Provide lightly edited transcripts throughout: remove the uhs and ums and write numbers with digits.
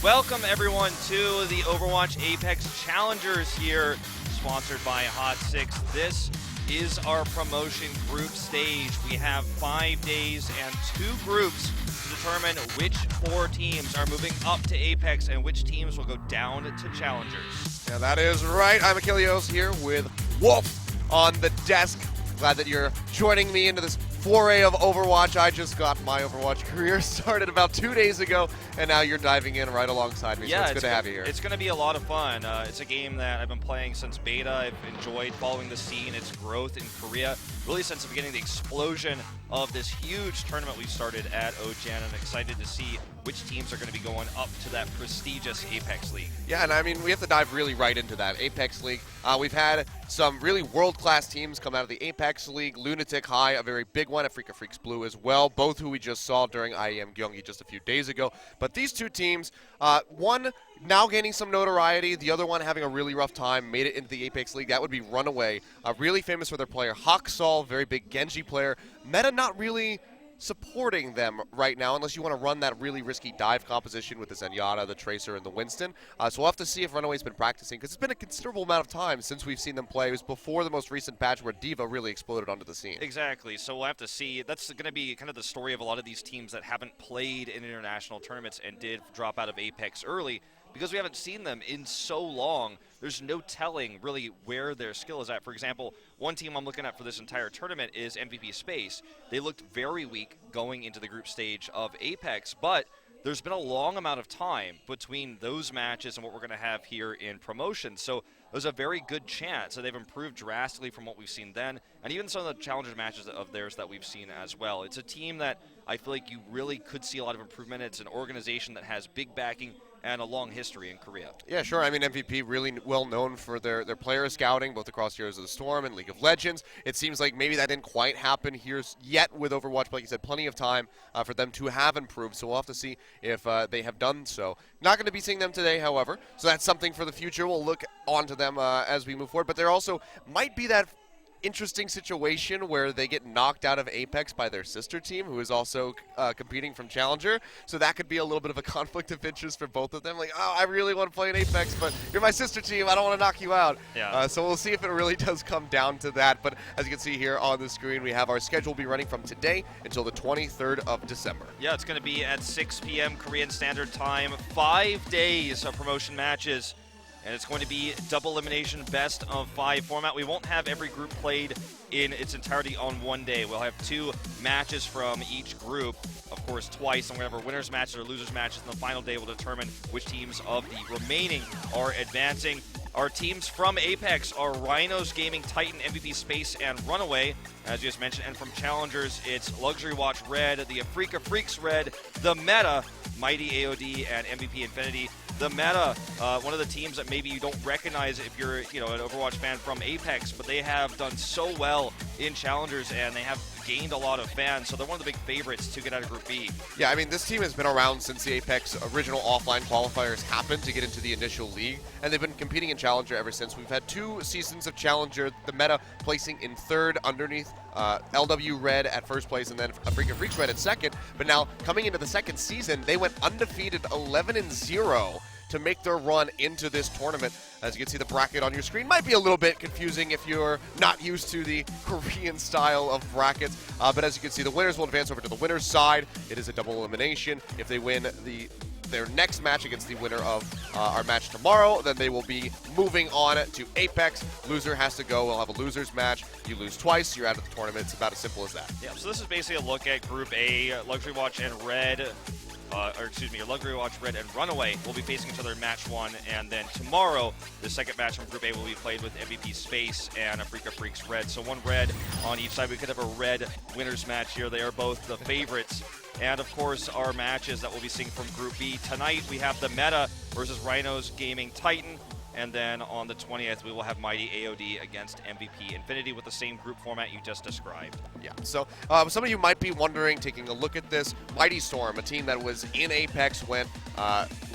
Welcome everyone to the Overwatch Apex Challengers here, sponsored by Hot 6. This is our promotion group stage. We have 5 days and 2 groups to determine which 4 teams are moving up to Apex and which teams will go down to Challengers. Yeah, that is right. I'm Achilles here with Wolf on the desk. Glad that you're joining me into this foray of Overwatch. I just got my Overwatch career started about 2 days ago, and now you're diving in right alongside me, so it's good to have you here. It's going to be a lot of fun. It's a game that I've been playing since beta. I've enjoyed following the scene, its growth in Korea, really since the beginning, the explosion of this huge tournament we started at OGen, and excited to see which teams are going to be going up to that prestigious Apex League. Yeah, and I mean, we have to dive really right into that. Apex League, we've had some really world-class teams come out of the Apex League. Lunatic High, a very big one, Africa Freaks Blue as well, both who we just saw during IEM Gyeonggi just a few days ago. But these two teams, one now gaining some notoriety, the other one having a really rough time, made it into the Apex League. That would be Runaway, really famous for their player Haksal, very big Genji player. Meta not really supporting them right now unless you want to run that really risky dive composition with the Zenyatta, the Tracer, and the Winston. So we'll have to see if Runaway's been practicing, because it's been a considerable amount of time since we've seen them play. It was before the most recent patch where D.Va really exploded onto the scene. Exactly, so we'll have to see. That's going to be kind of the story of a lot of these teams that haven't played in international tournaments and did drop out of Apex early. Because we haven't seen them in so long, there's no telling really where their skill is at. For example, one team I'm looking at for this entire tournament is MVP Space. They looked very weak going into the group stage of Apex, but there's been a long amount of time between those matches and what we're going to have here in promotion. So there's a very good chance that they've improved drastically from what we've seen then, and even some of the challenger matches of theirs that we've seen as well. It's a team that I feel like you really could see a lot of improvement. It's an organization that has big backing and a long history in Korea. Yeah, sure. I mean, MVP really well known for their player scouting, both across Heroes of the Storm and League of Legends. It seems like maybe that didn't quite happen here yet with Overwatch, but like you said, plenty of time for them to have improved, so we'll have to see if they have done so. Not going to be seeing them today, however, so that's something for the future. We'll look onto them as we move forward, but there also might be that interesting situation where they get knocked out of Apex by their sister team, who is also competing from Challenger. So that could be a little bit of a conflict of interest for both of them. Like, oh, I really want to play in Apex, but you're my sister team. I don't want to knock you out. Yeah. So we'll see if it really does come down to that. But as you can see here on the screen, we have our schedule be running from today until the 23rd of December. Yeah, it's going to be at 6 p.m. Korean Standard Time. 5 days of promotion matches. And it's going to be double elimination, best of 5 format. We won't have every group played in its entirety on one day. We'll have 2 matches from each group, of course, twice. And we're going to have our winners matches or losers matches. And the final day will determine which teams of the remaining are advancing. Our teams from Apex are Rhinos Gaming, Titan, MVP Space, and Runaway, as you just mentioned. And from Challengers, it's Luxury Watch Red, the Africa Freaks Red, the Meta, Mighty AOD, and MVP Infinity. The Meta, one of the teams that maybe you don't recognize if you're, an Overwatch fan from Apex, but they have done so well in Challengers and they have gained a lot of fans, so they're one of the big favorites to get out of Group B. Yeah, I mean, this team has been around since the Apex original offline qualifiers happened to get into the initial league, and they've been competing in Challenger ever since. We've had 2 seasons of Challenger, the Meta placing in 3rd underneath LW Red at 1st place, and then Africa Freaks Red at 2nd. But now, coming into the 2nd season, they went undefeated 11-0 to make their run into this tournament. As you can see, the bracket on your screen might be a little bit confusing if you're not used to the Korean style of brackets, but as you can see, the winners will advance over to the winner's side. It is a double elimination. If they win their next match against the winner of our match tomorrow, then they will be moving on to Apex. Loser has to go. We'll have a loser's match. You lose twice, you're out of the tournament. It's about as simple as that. Yeah, so this is basically a look at Group A. Luxury Watch and Red, Luxury Watch Red and Runaway will be facing each other in match 1, and then tomorrow, the second match from Group A will be played with MVP Space and Africa Freaks Red. So 1 red on each side. We could have a red winners match here. They are both the favorites. And of course, our matches that we'll be seeing from Group B. Tonight, we have the Meta versus Rhinos Gaming Titan. And then on the 20th, we will have Mighty AOD against MVP Infinity with the same group format you just described. Yeah, so some of you might be wondering, taking a look at this, Mighty Storm, a team that was in Apex, went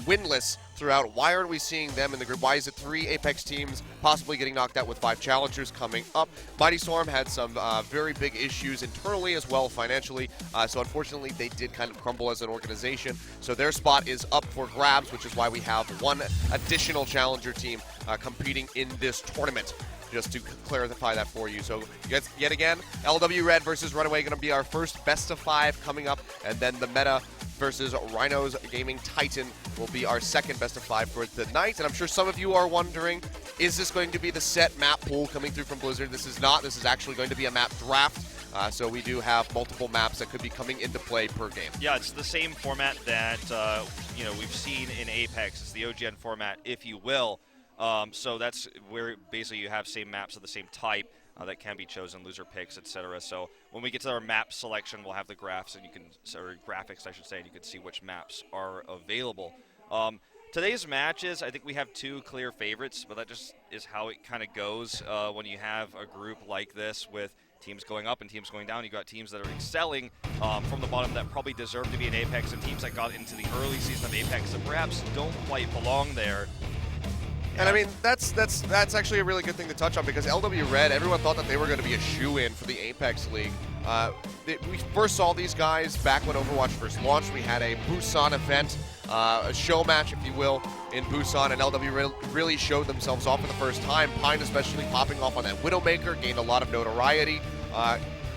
winless throughout. Why aren't we seeing them in the group? Why is it 3 Apex teams possibly getting knocked out with 5 challengers coming up? Mighty Storm had some very big issues internally as well financially, so unfortunately they did kind of crumble as an organization. So their spot is up for grabs, which is why we have 1 additional challenger team competing in this tournament. Just to clarify that for you. So yet again, LW Red versus Runaway going to be our first best of 5 coming up, and then the Meta versus Rhinos Gaming Titan will be our second best of 5 for the night. And I'm sure some of you are wondering, is this going to be the set map pool coming through from Blizzard? This is not. This is actually going to be a map draft. So we do have multiple maps that could be coming into play per game. Yeah, it's the same format that we've seen in Apex. It's the OGN format, if you will. So that's where basically you have same maps of the same type that can be chosen, loser picks, etc. So when we get to our map selection, we'll have the graphs and graphics, I should say, and you can see which maps are available. Today's matches, I think we have 2 clear favorites, but that just is how it kind of goes when you have a group like this with teams going up and teams going down. You got teams that are excelling from the bottom that probably deserve to be in Apex, and teams that got into the early season of Apex that perhaps don't quite belong there. And I mean, that's actually a really good thing to touch on, because LW Red, everyone thought that they were going to be a shoo-in for the Apex League. We first saw these guys back when Overwatch first launched. We had a Busan event, a show match, if you will, in Busan, and LW really showed themselves off for the first time. Pine especially popping off on that Widowmaker, gained a lot of notoriety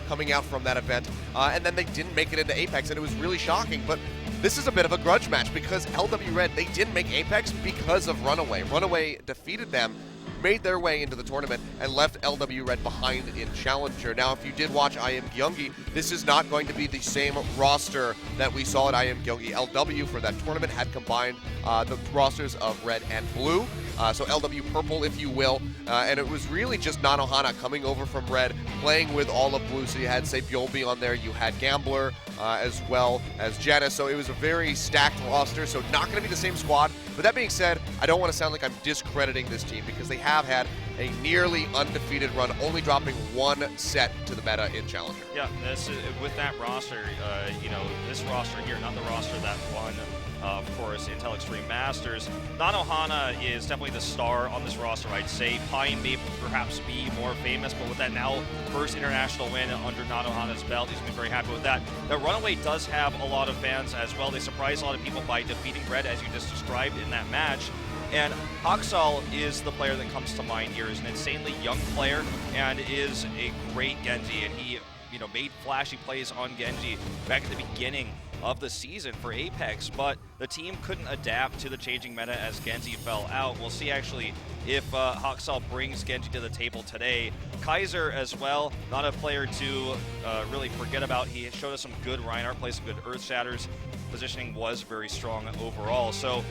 coming out from that event. And then they didn't make it into Apex, and it was really shocking. But this is a bit of a grudge match, because LW Red, they didn't make Apex because of Runaway. Runaway defeated them, made their way into the tournament, and left LW Red behind in Challenger. Now, if you did watch I Am Gyeonggi, this is not going to be the same roster that we saw at I Am Gyeonggi. LW for that tournament had combined the rosters of Red and Blue. So LW Purple, if you will, and it was really just Nanohana coming over from Red, playing with all of Blue. So you had, say, Bjolby on there, you had Gambler, as well as Janice. So it was a very stacked roster, so not going to be the same squad. But that being said, I don't want to sound like I'm discrediting this team, because they have had a nearly undefeated run, only dropping 1 set to the meta in Challenger. Yeah, with that roster, this roster here, not the roster that won, of course, Intel Extreme Masters. Nanohana is definitely the star on this roster, I'd say. Pine may perhaps be more famous, but with that now first international win under Nanohana's belt, he's been very happy with that. The Runaway does have a lot of fans as well. They surprised a lot of people by defeating Red, as you just described in that match. And Haksal is the player that comes to mind here. He's an insanely young player and is a great Genji, and he made flashy plays on Genji back at the beginning of the season for Apex, but the team couldn't adapt to the changing meta as Genji fell out. We'll see actually if Haksal brings Genji to the table today. Kaiser as well, not a player to really forget about. He showed us some good Reinhardt plays, some good Earth Shatters. Positioning was very strong overall. So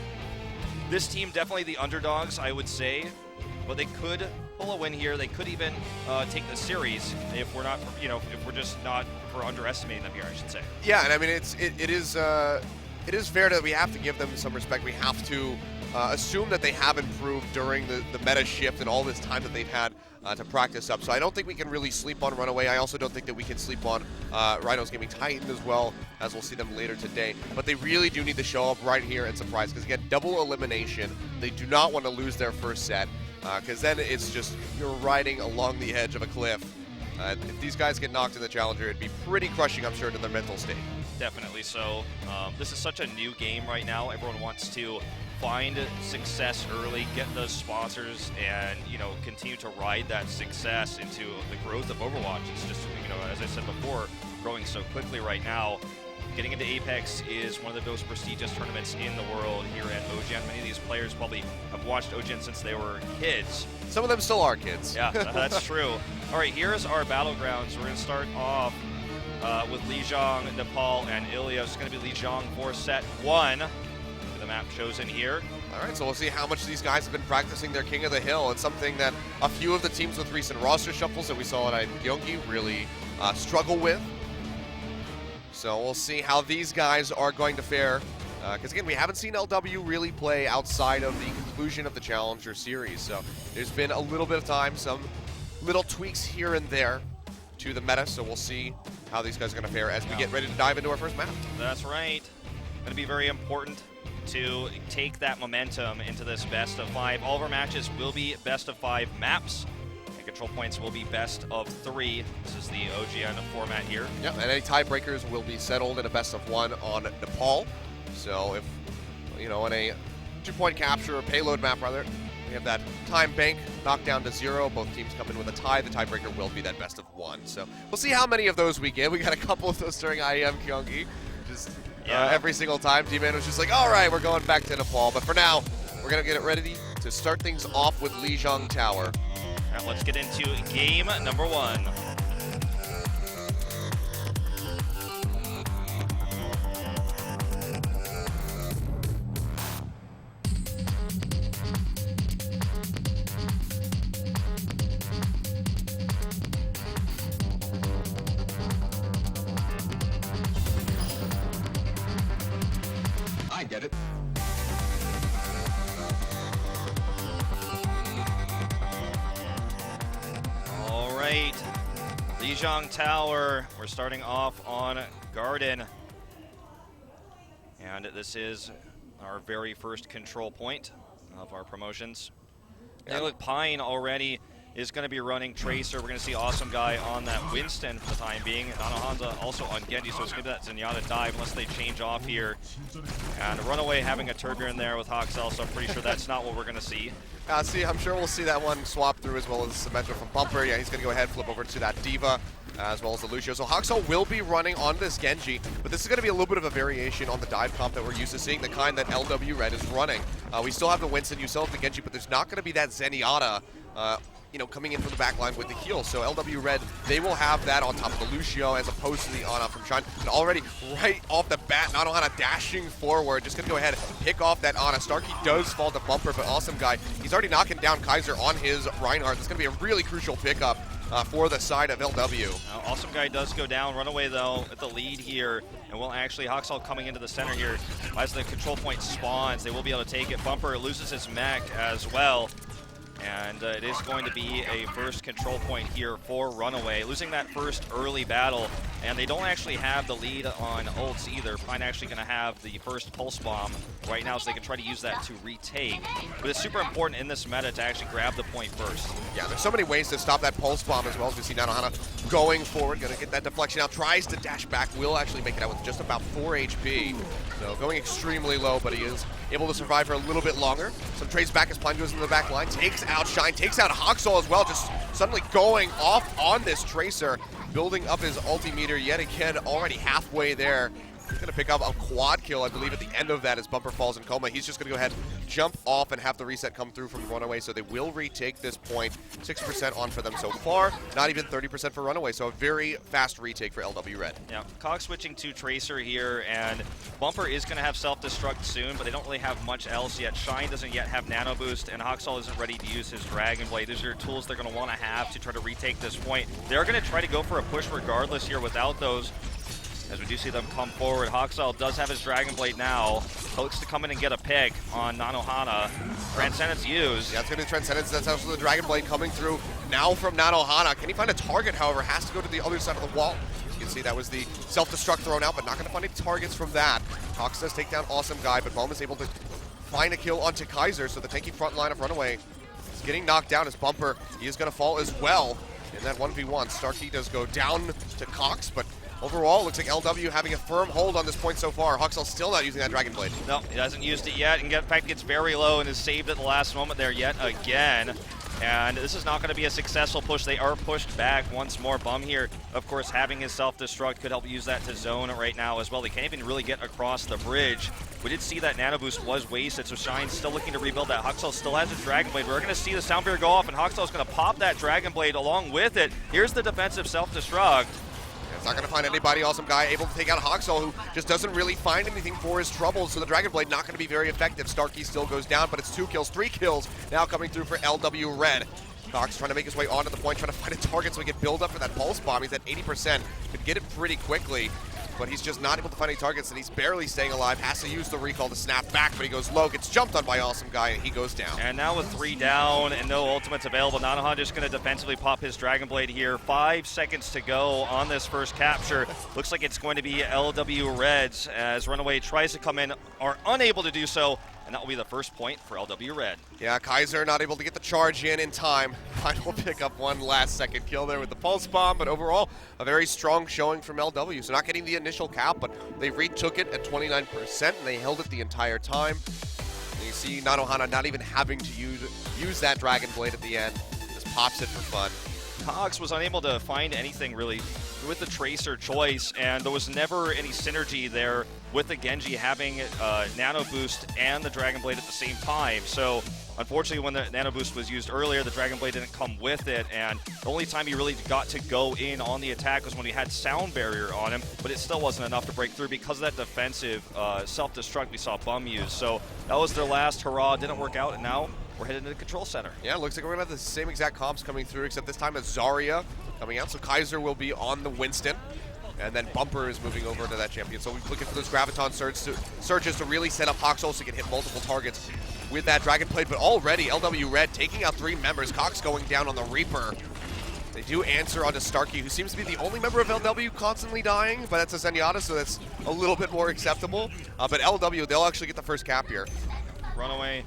this team definitely the underdogs, I would say, but they could pull a win here. They could even take the series if we're not, if we're just not for underestimating them here, I should say. Yeah, and I mean it is fair that we have to give them some respect. We have to assume that they have improved during the meta shift and all this time that they've had to practice up. So I don't think we can really sleep on Runaway. I also don't think that we can sleep on Rhinos Gaming Titan as well, as we'll see them later today. But they really do need to show up right here and surprise, because again, double elimination. They do not want to lose their first set, because then it's just, you're riding along the edge of a cliff. If these guys get knocked in the Challenger, it'd be pretty crushing, I'm sure, to their mental state. Definitely so. This is such a new game right now. Everyone wants to find success early, get those sponsors, and continue to ride that success into the growth of Overwatch. It's just, as I said before, growing so quickly right now. Getting into Apex is one of the most prestigious tournaments in the world here at OGN. Many of these players probably have watched OGN since they were kids. Some of them still are kids. Yeah, that's true. All right, here's our battlegrounds. We're going to start off with Lijiang, Nepal, and Ilya. It's going to be Lijiang for set 1. The map chosen here. All right, so we'll see how much these guys have been practicing their King of the Hill. It's something that a few of the teams with recent roster shuffles that we saw at Gyeonggi really struggle with. So we'll see how these guys are going to fare. Because again, we haven't seen LW really play outside of the conclusion of the Challenger series. So there's been a little bit of time, some little tweaks here and there to the meta. So we'll see how these guys are going to fare as we get ready to dive into our first map. That's right. Going to be very important to take that momentum into this best of 5. All of our matches will be best of 5 maps, and control points will be best of 3. This is the OGN format here. Yep, and any tiebreakers will be settled in a best of 1 on Nepal. So if, in a 2-point capture or payload map rather, we have that time bank knocked down to 0. Both teams come in with a tie. The tiebreaker will be that best of 1. So we'll see how many of those we get. We got a couple of those during IEM Gyeonggi. Just every single time, D-Man was just like, all right, we're going back to Nepal. But for now, we're going to get it ready to start things off with Lijiang Tower. All right, let's get into game number 1. I get it. All right, Lijiang Tower. We're starting off on Garden. And this is our very first control point of our promotions. And look, Pine already is going to be running Tracer. We're going to see Awesome Guy on that Winston for the time being. Nanohanza also on Genji, so it's going to be that Zenyatta dive unless they change off here. And Runaway having a Turbine there with Hoxel, so I'm pretty sure that's not what we're going to see. I'm sure we'll see that one swap through as well as Symmetra from Bumper. Yeah, he's going to go ahead and flip over to that Diva as well as the Lucio. So Hoxel will be running on this Genji, but this is going to be a little bit of a variation on the dive comp that we're used to seeing, the kind that LW Red is running. We still have the Winston, you still have the Genji, but there's not going to be that Zenyatta coming in from the back line with the heal. So LW Red, they will have that on top of the Lucio as opposed to the Ana from Shine. And already right off the bat, Nanohana dashing forward, just going to go ahead and pick off that Ana. Starkey does fall to Bumper, but Awesome Guy, he's already knocking down Kaiser on his Reinhardt. That's going to be a really crucial pickup for the side of LW. Awesome Guy does go down. Runaway, though, at the lead here. And will actually, Hoxel coming into the center here. As the control point spawns, they will be able to take it. Bumper loses his mech as well. And it is going to be a first control point here for Runaway, losing that first early battle. And they don't actually have the lead on ults either. Pine actually going to have the first pulse bomb right now, so they can try to use that to retake. But it's super important in this meta to actually grab the point first. Yeah, there's so many ways to stop that pulse bomb as well. As we see Nanohana going forward, going to get that deflection out, tries to dash back, will actually make it out with just about 4 HP. So going extremely low, but he is able to survive for a little bit longer. Some trades back as Pine goes into the back line, takes out Shine, takes out Hoxel as well, just suddenly going off on this Tracer, building up his ultimeter yet again, already halfway there. He's going to pick up a quad kill, I believe, at the end of that as Bumper falls in coma. He's just going to go ahead, jump off, and have the reset come through from Runaway, so they will retake this point. 6% on for them so far, not even 30% for Runaway, so a very fast retake for LW Red. Yeah, Cog switching to Tracer here, and Bumper is going to have self-destruct soon, but they don't really have much else yet. Shine doesn't yet have Nano Boost, and Hoxel isn't ready to use his Dragon Blade. These are tools they're going to want to have to try to retake this point. They're going to try to go for a push regardless here without those. As we do see them come forward, Hoxel does have his Dragon Blade now. Hopes to come in and get a pick on Nanohana. Transcendence used. Yeah, it's going to be Transcendence. That's also the Dragon Blade coming through now from Nanohana. Can he find a target, however? Has to go to the other side of the wall. You can see that was the self-destruct thrown out, but not going to find any targets from that. Hox does take down Awesome Guy, but Bom is able to find a kill onto Kaiser, so the tanky front line of Runaway is getting knocked down as Bumper. He is going to fall as well in that 1v1. Starkey does go down to Cox, but overall, looks like LW having a firm hold on this point so far. Hoxel still not using that Dragon Blade. No, he hasn't used it yet, and in fact gets very low and is saved at the last moment there yet again. And this is not going to be a successful push. They are pushed back once more. Bum here, of course, having his self-destruct could help use that to zone right now as well. They can't even really get across the bridge. We did see that Nano Boost was wasted, so Shine's still looking to rebuild that. Hoxel still has his Dragon Blade. We're going to see the Sound Barrier go off, and Hoxel's going to pop that Dragon Blade along with it. Here's the defensive self-destruct. It's not going to find anybody. Awesome Guy able to take out Hoxel, who just doesn't really find anything for his troubles, so the Dragon Blade not going to be very effective. Starkey still goes down, but it's 2 kills, 3 kills now coming through for LW Red. Cox trying to make his way onto the point, trying to find a target so he can build up for that pulse bomb. He's at 80%, could get it pretty quickly. but he's just not able to find any targets, and he's barely staying alive. Has to use the recall to snap back, but he goes low, gets jumped on by Awesome Guy, and he goes down. And now with 3 down and no ultimates available, Nanohan just going to defensively pop his Dragon Blade here. 5 seconds to go on this first capture. Looks like it's going to be LW Reds as Runaway tries to come in, are unable to do so, and that will be the first point for LW Red. Yeah, Kaiser not able to get the charge in time. Final pick up one last second kill there with the Pulse Bomb, but overall, a very strong showing from LW. So not getting the initial cap, but they retook it at 29%, and they held it the entire time. And you see Nanohana not even having to use that Dragon Blade at the end. Just pops it for fun. Cox was unable to find anything really with the Tracer choice, and there was never any synergy there with the Genji having Nano Boost and the Dragon Blade at the same time. So unfortunately, when the Nano Boost was used earlier, the Dragon Blade didn't come with it, and the only time he really got to go in on the attack was when he had Sound Barrier on him, but it still wasn't enough to break through because of that defensive self-destruct we saw Bum use. So that was their last hurrah, didn't work out, and now we're headed into the control center. Yeah, it looks like we're going to have the same exact comps coming through, except this time it's Zarya coming out. So Kaiser will be on the Winston, and then Bumper is moving over to that champion. So we're looking for those Graviton surges to really set up Hoxol so he can hit multiple targets with that Dragon Blade. But already, LW Red taking out 3 members. Cox going down on the Reaper. They do answer onto Starkey, who seems to be the only member of LW constantly dying, but that's a Zenyatta, so that's a little bit more acceptable. But LW, they'll actually get the first cap here. Runaway,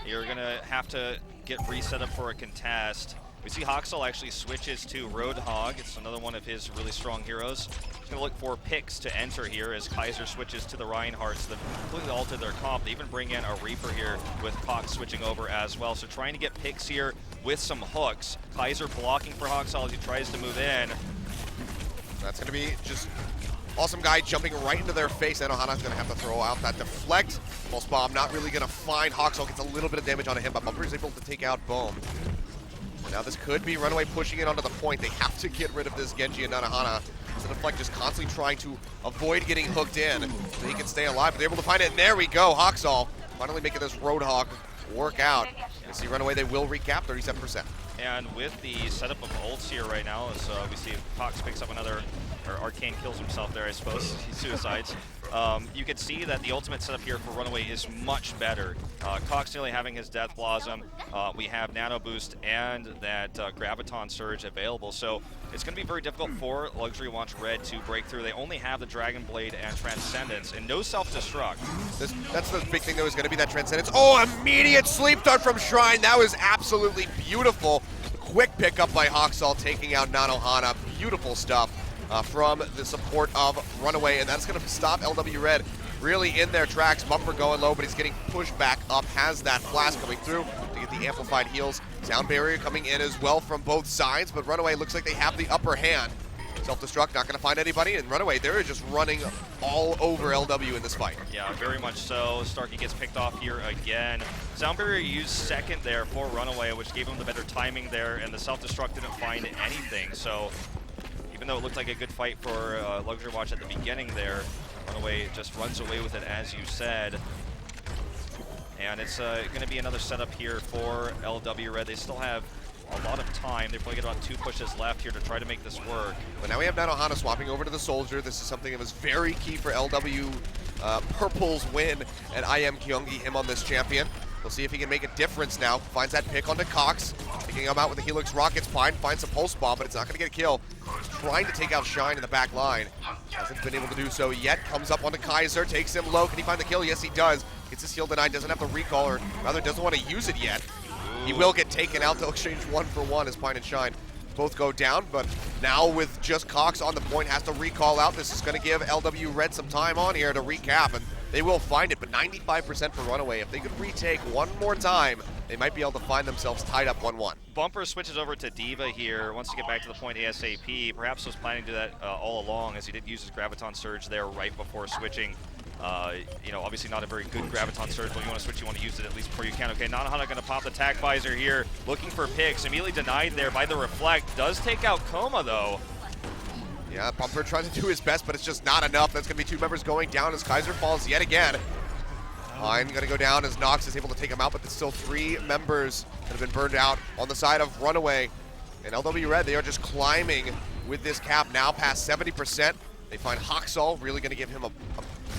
you're going to have to get reset up for a contest. We see Hoxel actually switches to Roadhog. It's another one of his really strong heroes. He's going to look for picks to enter here as Kaiser switches to the Reinhardts that completely altered their comp. They even bring in a Reaper here with Cox switching over as well. So trying to get picks here with some hooks. Kaiser blocking for Hoxel as he tries to move in. That's going to be just Awesome Guy jumping right into their face. Nanohana's going to have to throw out that deflect. Pulse Bomb not really going to find Hoxel. Gets a little bit of damage onto him, but Bumper is able to take out Boom. Now this could be Runaway pushing it onto the point. They have to get rid of this Genji and Nanohana. So Deflect just constantly trying to avoid getting hooked in so he can stay alive. But they're able to find it, and there we go. Hoxol finally making this Roadhog work out. You see Runaway, they will recap 37%. And with the setup of ults here right now, as we see Cox picks up another, or Arcane kills himself there, I suppose. He suicides. You can see that the ultimate setup here for Runaway is much better. Cox nearly having his Death Blossom. We have Nano Boost and that Graviton Surge available. So it's going to be very difficult for Luxury Watch Red to break through. They only have the Dragon Blade and Transcendence and no self-destruct. That's the big thing that was going to be that Transcendence. Oh, immediate sleep dart from Shrine. That was absolutely beautiful. Quick pickup by Hoxol taking out Nanohana. Beautiful stuff. From the support of Runaway, and that's going to stop LW Red really in their tracks. Bumper going low, but he's getting pushed back up. Has that flash coming through to get the amplified heals. Sound Barrier coming in as well from both sides, but Runaway looks like they have the upper hand. Self-destruct, not going to find anybody, and Runaway, they're just running all over LW in this fight. Yeah, very much so. Starkey gets picked off here again. Sound Barrier used second there for Runaway, which gave him the better timing there, and the self-destruct didn't find anything, so even though it looked like a good fight for Luxury Watch at the beginning there, Runaway just runs away with it, as you said. And it's going to be another setup here for LW Red. They still have a lot of time. They've probably got about 2 pushes left here to try to make this work. But now we have Nanohana swapping over to the Soldier. This is something that was very key for LW Purple's win, and I am Kyungi him on this champion. We'll see if he can make a difference now. Finds that pick onto Cox. Picking him out with the Helix Rockets. Finds a Pulse Bomb, but it's not going to get a kill. He's trying to take out Shine in the back line. Hasn't been able to do so yet. Comes up onto Kaiser. Takes him low. Can he find the kill? Yes, he does. Gets his heal denied. Doesn't have the recall, or rather doesn't want to use it yet. He will get taken out. They'll exchange 1 for 1 as Pine and Shine both go down, but now with just Cox on the point, has to recall out. This is going to give LW Red some time on here to recap, and they will find it, but 95% for Runaway. If they could retake one more time, they might be able to find themselves tied up 1-1. Bumper switches over to Diva here, wants to get back to the point ASAP. Perhaps was planning to do that all along, as he did use his Graviton Surge there right before switching. Obviously not a very good Graviton Surge, but when you want to switch, you want to use it at least before you can. Okay, Nanohana going to pop the Tac Visor here, looking for picks. Immediately denied there by the Reflect. Does take out Coma, though. Yeah, Bumper trying to do his best, but it's just not enough. That's going to be 2 members going down as Kaiser falls yet again. Pine going to go down as Nox is able to take him out, but there's still 3 members that have been burned out on the side of Runaway. And LW Red, they are just climbing with this cap now past 70%. They find Haksal, really going to give him a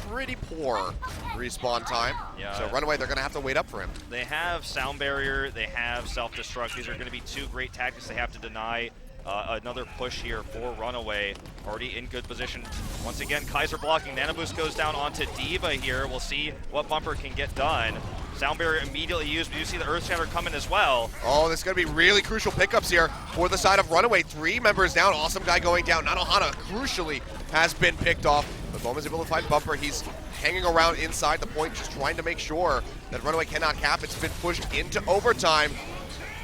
pretty poor respawn time. Yeah. So Runaway, they're going to have to wait up for him. They have Sound Barrier, they have Self-Destruct. These are going to be two great tactics they have to deny. Another push here for Runaway, already in good position. Once again, Kaiser blocking. Nano Boost goes down onto D.Va here. We'll see what Bumper can get done. Sound Barrier immediately used. We do see the Earth Shatter coming as well. Oh, this is going to be really crucial pickups here for the side of Runaway. 3 members down. Awesome Guy going down. Nanohana crucially has been picked off. But Bowman is able to find Bumper. He's hanging around inside the point, just trying to make sure that Runaway cannot cap. It's been pushed into overtime.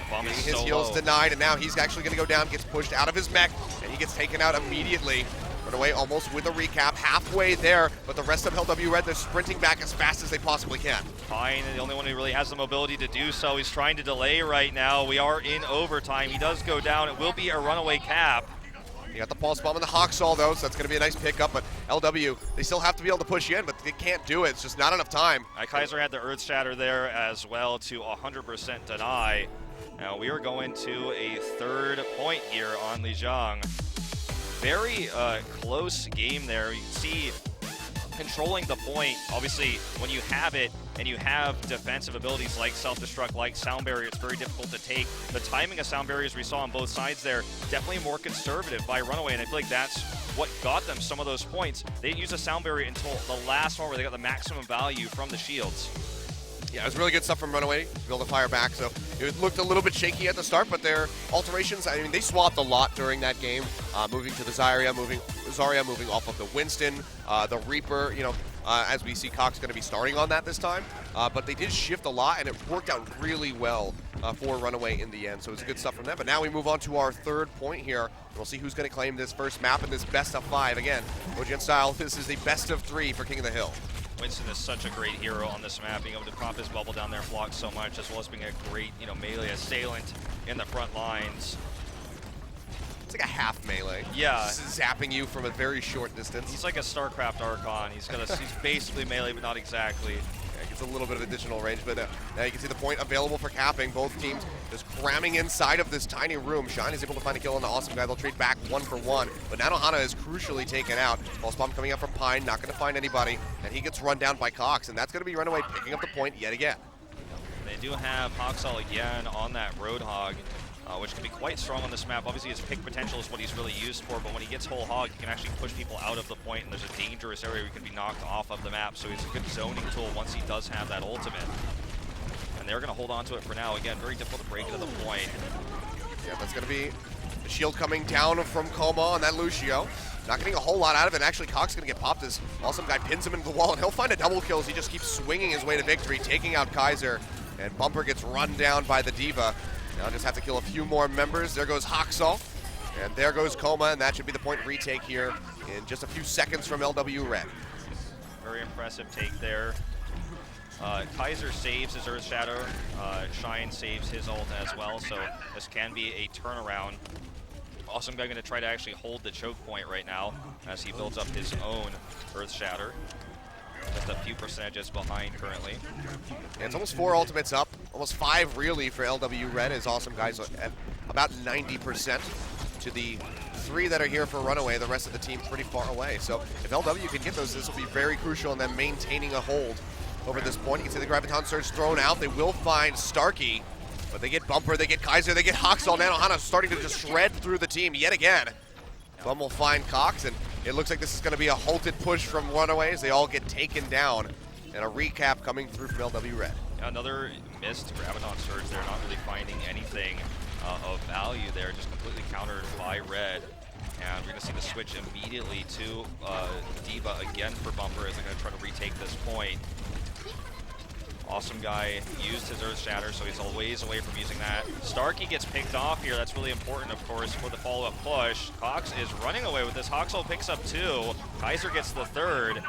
Getting his heals denied, and now he's actually going to go down, gets pushed out of his mech, and he gets taken out immediately. Runaway almost with a recap, halfway there, but the rest of LW Red, they're sprinting back as fast as they possibly can. Pine, the only one who really has the mobility to do so. He's trying to delay right now. We are in overtime. He does go down. It will be a Runaway cap. You got the Pulse Bomb and the Haksal, though, so that's going to be a nice pickup, but LW, they still have to be able to push in, but they can't do it. It's just not enough time. Kaiser had the Earth Shatter there as well to 100% deny. Now we are going to a third point here on Lijiang. Very close game there. You see controlling the point, obviously when you have it and you have defensive abilities like Self-Destruct, like Sound Barrier, it's very difficult to take. The timing of Sound Barriers we saw on both sides there, definitely more conservative by Runaway, and I feel like that's what got them some of those points. They didn't use a Sound Barrier until the last one where they got the maximum value from the shields. Yeah, it was really good stuff from Runaway to be able to fire back. So it looked a little bit shaky at the start, but their alterations, I mean, they swapped a lot during that game, moving to the Zarya, moving off of the Winston, the Reaper, you know, as we see Cox going to be starting on that this time. But they did shift a lot, and it worked out really well for Runaway in the end. So it's good stuff from them. But now we move on to our third point here. We'll see who's going to claim this first map in this best of 5. Again, OGN style, this is the best of 3 for King of the Hill. Winston is such a great hero on this map, being able to pop his bubble down there and block so much, as well as being a great, melee assailant in the front lines. It's like a half melee. Yeah. Just zapping you from a very short distance. He's like a StarCraft Archon. He's basically melee, but not exactly. Yeah, gets a little bit of additional range, but now you can see the point available for capping. Both teams just cramming inside of this tiny room. Shine is able to find a kill on the Awesome Guy. They'll trade back 1 for 1, but Nanohana is crucially taken out. Pulse Bomb coming out from Pine, not going to find anybody, and he gets run down by Cox, and that's going to be Runaway picking up the point yet again. They do have Haksal again on that Roadhog, which can be quite strong on this map. Obviously, his pick potential is what he's really used for, but when he gets whole hog, he can actually push people out of the point, and there's a dangerous area where he can be knocked off of the map, so he's a good zoning tool once he does have that ultimate. And they're going to hold on to it for now. Again, very difficult to break into the point. Yeah, that's going to be the shield coming down from Coma on that Lucio. Not getting a whole lot out of it. Actually, Cox is going to get popped as Awesome Guy pins him into the wall, and he'll find a double kill as he just keeps swinging his way to victory, taking out Kaiser, and Bumper gets run down by the D.Va. Now just have to kill a few more members. There goes Haksal, and there goes Coma, and that should be the point retake here in just a few seconds from LW Red. Very impressive take there. Kaiser saves his Earth Shadow. Shine saves his ult as well, so this can be a turnaround. Awesome Guy going to try to actually hold the choke point right now as he builds up his own Earth Shatter. Just a few percentages behind currently. Yeah, it's almost 4 ultimates up, almost 5 really for LW Red, as Awesome Guys at about 90% to the 3 that are here for Runaway. The rest of the team pretty far away. So if LW can get those, this will be very crucial in them maintaining a hold over this point. You can see the Graviton Surge thrown out. They will find Starkey, but they get Bumper, they get Kaiser, they get Haksal. Nanohana starting to just shred through the team yet again. Bum will find Cox, and it looks like this is going to be a halted push from Runaways. They all get taken down, and a recap coming through from LW Red. Another missed Graviton Surge there, not really finding anything of value there, just completely countered by Red. And we're going to see the switch immediately to D.Va again for Bumper as they're going to try to retake this point. Awesome Guy used his Earth Shatter, so he's a ways away from using that. Starkey gets picked off here. That's really important, of course, for the follow-up push. Cox is running away with this. Haksal picks up 2. Kaiser gets the 3rd.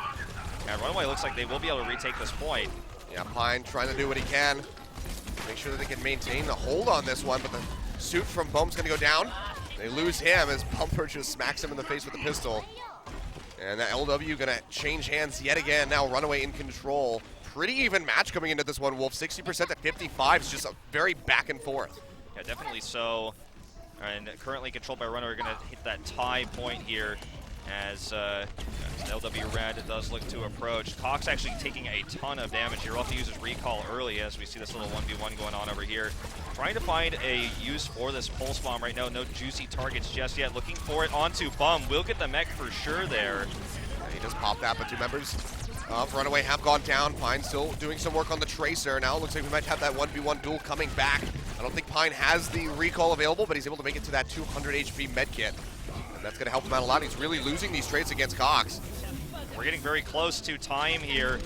And Runaway looks like they will be able to retake this point. Yeah, Pine trying to do what he can. Make sure that they can maintain the hold on this one, but the suit from Boom's going to go down. They lose him as Bumper just smacks him in the face with a pistol. And that LW going to change hands yet again. Now Runaway in control. Pretty even match coming into this one, Wolf. 60% to 55 is just a very back and forth. Yeah, definitely so. And currently controlled by Runaway. We're going to hit that tie point here. as LW Red does look to approach. Cox actually taking a ton of damage here. We'll have to use his recall early as we see this little 1v1 going on over here. Trying to find a use for this pulse bomb right now. No juicy targets just yet. Looking for it onto Bum. Will get the mech for sure there. And he just popped that, but 2 members of Runaway have gone down. Pine still doing some work on the Tracer. Now it looks like we might have that 1v1 duel coming back. I don't think Pine has the recall available, but he's able to make it to that 200 HP medkit. And that's going to help him out a lot. He's really losing these trades against Cox. We're getting very close to time here.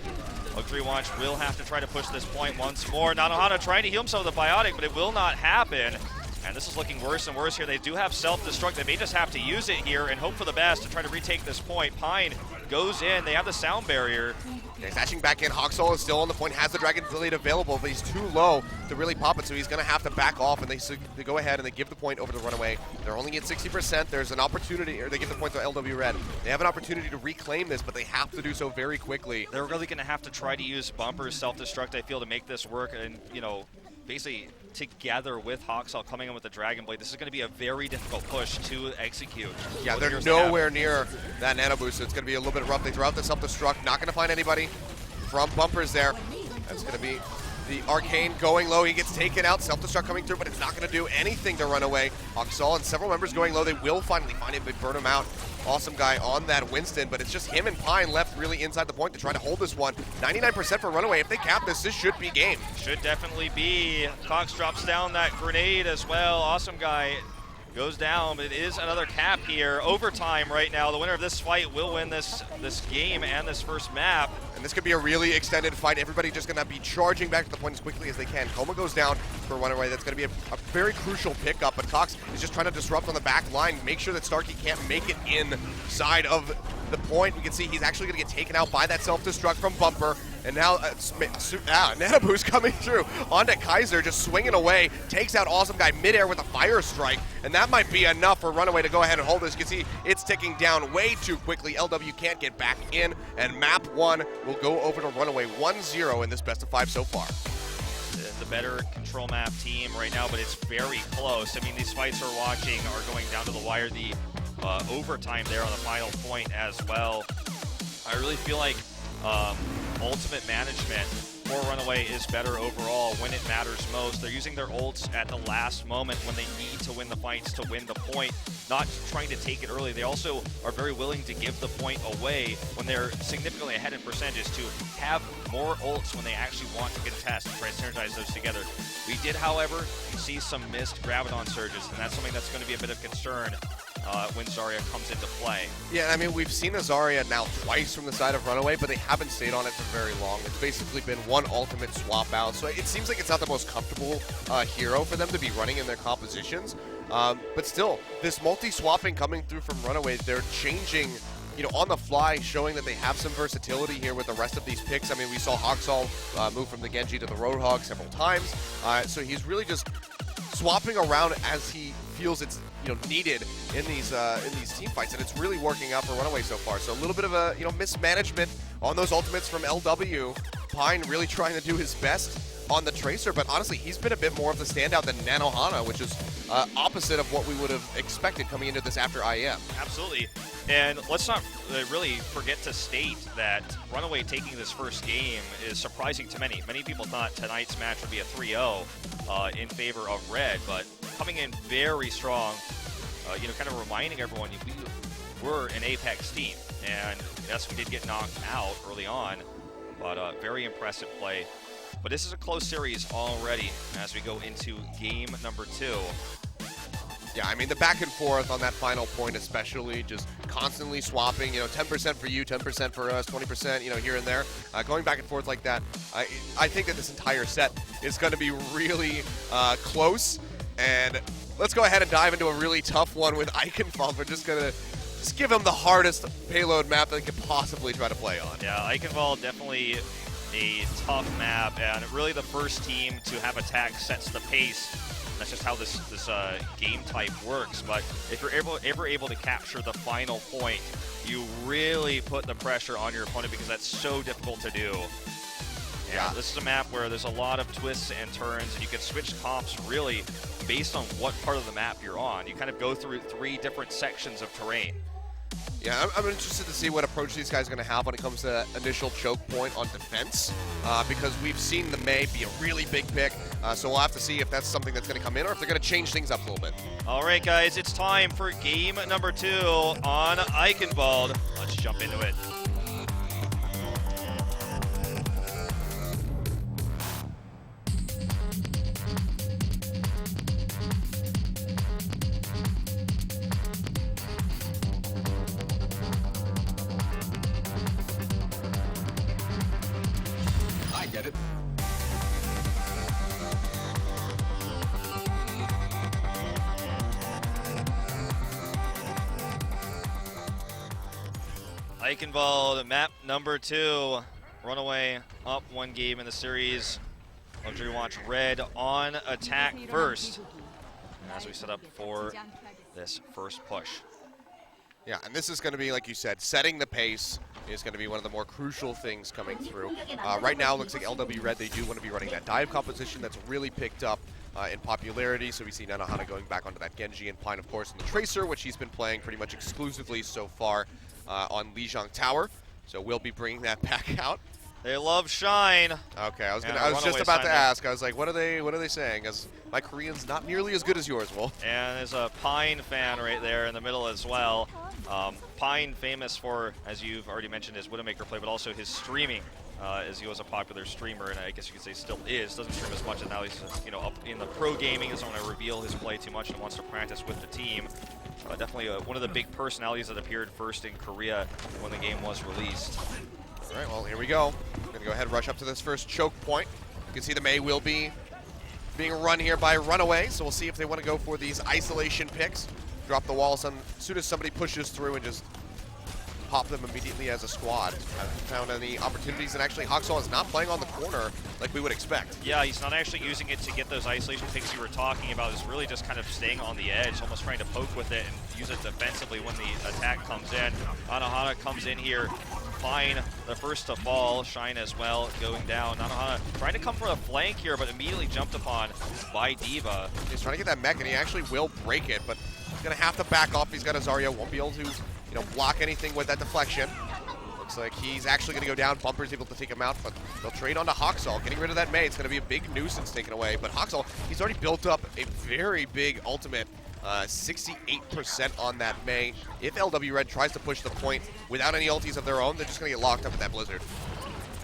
Luxury Watch will have to try to push this point once more. Nanohana trying to heal himself with a biotic, but it will not happen. And this is looking worse and worse here. They do have self-destruct. They may just have to use it here and hope for the best to try to retake this point. Pine goes in. They have the sound barrier. Yeah, he's dashing back in. Hawksall is still on the point, has the Dragon Blade available, but he's too low to really pop it, so he's going to have to back off, and they go ahead and they give the point over to Runaway. They're only at 60%. There's an opportunity, or they give the point to LW Red. They have an opportunity to reclaim this, but they have to do so very quickly. They're really going to have to try to use Bumper's self-destruct, I feel, to make this work, and, you know, basically together with Hawksall coming in with the Dragon Blade. This is going to be a very difficult push to execute. Yeah, they're nowhere near that nano boost, so it's going to be a little bit rough. They throw out the self-destruct, not going to find anybody from Bumpers there. That's going to be the Arcane going low. He gets taken out, self-destruct coming through, but it's not going to do anything to Runaway. Hawksall and several members going low. They will finally find him, they burn him out. Awesome guy on that Winston, but it's just him and Pine left really inside the point to try to hold this one. 99% for Runaway. If they cap this, this should be game. Should definitely be. Cox drops down that grenade as well. Awesome guy goes down, but it is another cap here. Overtime right now. The winner of this fight will win this game and this first map. And this could be a really extended fight. Everybody just going to be charging back to the point as quickly as they can. Coma goes down for Runaway. That's going to be a very crucial pickup, but Cox is just trying to disrupt on the back line, make sure that Starkey can't make it inside of the point. We can see he's actually going to get taken out by that self-destruct from Bumper. And now Nano Boost coming through onto Kaiser, just swinging away, takes out Awesome Guy midair with a fire strike, and that might be enough for Runaway to go ahead and hold this. You can see it's ticking down way too quickly. LW can't get back in, and map 1 will go over to Runaway 1-0 in this best of 5 so far. The better control map team right now, but it's very close. I mean, these fights we're watching are going down to the wire. The overtime there on the final point as well. I really feel like ultimate management for Runaway is better overall when it matters most. They're using their ults at the last moment when they need to win the fights to win the point, not trying to take it early. They also are very willing to give the point away when they're significantly ahead in percentages to have more ults when they actually want to contest and try to synergize those together. We did, however, see some missed Graviton surges, and that's something that's going to be a bit of concern when Zarya comes into play. Yeah, I mean, we've seen a Zarya now twice from the side of Runaway, but they haven't stayed on it for very long. It's basically been one ultimate swap out, so it seems like it's not the most comfortable hero for them to be running in their compositions. But still, this multi-swapping coming through from Runaway, they're changing, you know, on the fly, showing that they have some versatility here with the rest of these picks. I mean, we saw Hawksall move from the Genji to the Roadhog several times, so he's really just swapping around as he feels it's, you know, needed in these team fights, and it's really working out for Runaway so far. So a little bit of a, you know, mismanagement on those ultimates from LW. Pine really trying to do his best on the Tracer, but honestly, he's been a bit more of the standout than Nanohana, which is opposite of what we would have expected coming into this after IM. Absolutely. And let's not really forget to state that Runaway taking this first game is surprising to many. Many people thought tonight's match would be a 3-0 in favor of Red, but coming in very strong, you know, kind of reminding everyone we were an Apex team. And yes, we did get knocked out early on, but very impressive play. But this is a close series already as we go into game number 2. Yeah, I mean, the back and forth on that final point especially, just constantly swapping, you know, 10% for you, 10% for us, 20%, you know, here and there. Going back and forth like that, I think that this entire set is going to be really close. And let's go ahead and dive into a really tough one with Eichenwald. We're just going to give him the hardest payload map they could possibly try to play on. Yeah, Eichenwald definitely a tough map, and really the first team to have attack sets the pace. That's just how this game type works. But if you're ever able to capture the final point, you really put the pressure on your opponent because that's so difficult to do. Yeah, this is a map where there's a lot of twists and turns, and you can switch comps really based on what part of the map you're on. You kind of go through 3 different sections of terrain. Yeah, I'm interested to see what approach these guys are going to have when it comes to that initial choke point on defense, because we've seen the Mei be a really big pick, so we'll have to see if that's something that's going to come in or if they're going to change things up a little bit. All right, guys, it's time for game number 2 on Eichenwald. Let's jump into it. I get it. Eichenwald, map number 2. Runaway up 1 game in the series. Luxury Watch Red on attack first as we set up for this first push. Yeah, and this is going to be, like you said, setting the pace is going to be one of the more crucial things coming through. Right now, it looks like LW Red, they do want to be running that dive composition that's really picked up in popularity. So we see Nanohana going back onto that Genji and Pine, of course, and the Tracer, which he's been playing pretty much exclusively so far on Lijiang Tower. So we'll be bringing that back out. They love Shine. Okay, I was just about to ask. I was like, what are they saying? As my Korean's not nearly as good as yours, Wolf. And there's a Pine fan right there in the middle as well. Pine famous for, as you've already mentioned, his Widowmaker play, but also his streaming, as he was a popular streamer, and I guess you could say still is. Doesn't stream as much, and now he's up in the pro gaming. Doesn't want to reveal his play too much and wants to practice with the team. Definitely one of the big personalities that appeared first in Korea when the game was released. All right, well, here we go. We're going to go ahead and rush up to this first choke point. You can see the Mei will be being run here by Runaway, so we'll see if they want to go for these isolation picks. Drop the walls as soon as somebody pushes through and just pop them immediately as a squad. Haven't found any opportunities, and actually Hoxall is not playing on the corner like we would expect. Yeah, he's not actually using it to get those isolation picks you were talking about. He's really just kind of staying on the edge, almost trying to poke with it and use it defensively when the attack comes in. Nanohana comes in here. Fine, the first to fall. Shine as well, going down. Nanohana trying to come for a flank here, but immediately jumped upon by D.Va. He's trying to get that mech, and he actually will break it, but he's going to have to back off. He's got a Zarya, won't be able to block anything with that deflection. Looks like he's actually going to go down. Bumper's able to take him out, but they'll trade onto Hoxall. Getting rid of that Mei, it's going to be a big nuisance taken away, but Hoxall, he's already built up a very big ultimate. 68% on that Mei. If LW Red tries to push the point without any ultis of their own, they're just going to get locked up at that Blizzard.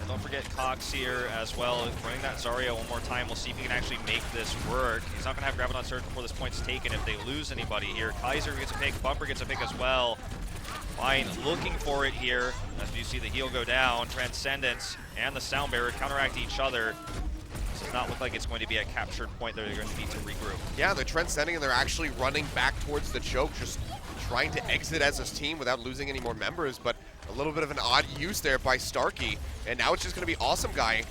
And don't forget Cox here as well, running that Zarya one more time. We'll see if he can actually make this work. He's not going to have Graviton Surge before this point's taken if they lose anybody here. Kaiser gets a pick, Bumper gets a pick as well. Fine, looking for it here. As you see the heal go down, Transcendence and the Sound Barrier counteract each other. Does not look like it's going to be a captured point that they're going to need to regroup. Yeah, they're transcending and they're actually running back towards the choke, just trying to exit as a team without losing any more members, but a little bit of an odd use there by Starkey. And now it's just going to be Awesome Guy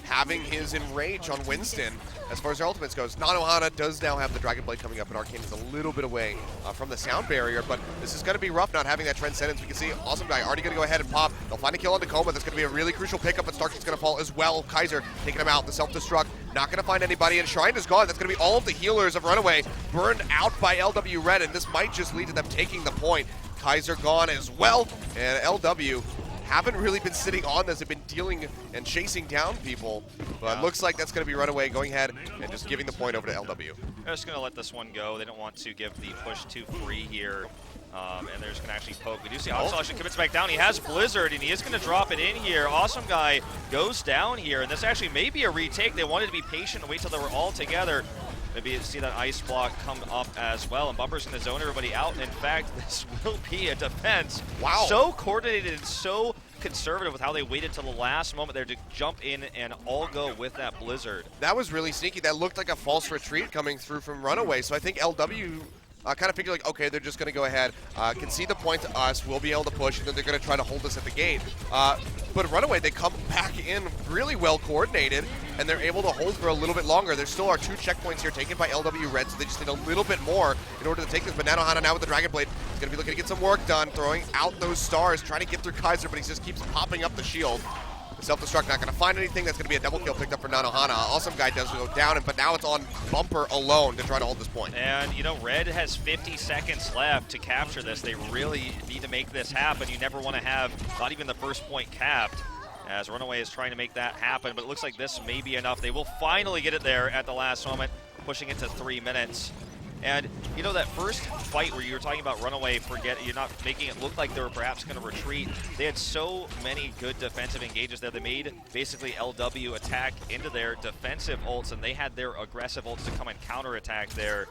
having his Enrage on Winston as far as their ultimates goes. Nanohana does now have the Dragon Blade coming up, and Arcane is a little bit away from the Sound Barrier, but this is going to be rough not having that Transcendence. We can see Awesome Guy already going to go ahead and pop. They'll find a kill on Nakoma. That's going to be a really crucial pickup, but Starkey's going to fall as well. Kaiser taking him out. The self-destruct, not going to find anybody, and Shrine is gone. That's going to be all of the healers of Runaway burned out by LW Red, and this might just lead to them taking the point. Kaiser gone as well, and LW haven't really been sitting on this. They've been dealing and chasing down people, but looks like that's going to be Runaway going ahead and just giving the point over to LW. They're just going to let this one go. They don't want to give the push too free here, and they're just going to actually poke. We do see Hoxall actually commits back down. He has Blizzard, and he is going to drop it in here. Awesome Guy goes down here, and this actually may be a retake. They wanted to be patient and wait till they were all together. Maybe see that ice block come up as well, and Bumper's going to zone everybody out. And in fact, this will be a defense. Wow. So coordinated and so conservative with how they waited till the last moment there to jump in and all go with that Blizzard. That was really sneaky. That looked like a false retreat coming through from Runaway. So I think LW kind of figured like, okay, they're just going to go ahead, concede the point to us, we'll be able to push, and then they're going to try to hold us at the gate. But Runaway, they come back in really well coordinated, and they're able to hold for a little bit longer. There still are 2 checkpoints here taken by LW Red, so they just need a little bit more in order to take this. But Nanohana now with the Dragon Blade is going to be looking to get some work done, throwing out those stars, trying to get through Kaiser, but he just keeps popping up the shield. The Self-destruct not going to find anything. That's going to be a double kill picked up for Nanohana. Awesome guy does go down, but now it's on Bumper alone to try to hold this point. And, you know, Red has 50 seconds left to capture this. They really need to make this happen. You never want to have not even the first point capped, as Runaway is trying to make that happen, but it looks like this may be enough. They will finally get it there at the last moment, pushing it to 3 minutes. And, you know, that first fight where you were talking about Runaway, you're not making it look like they were perhaps going to retreat. They had so many good defensive engages there. They made basically LW attack into their defensive ults, and they had their aggressive ults to come and counterattack there.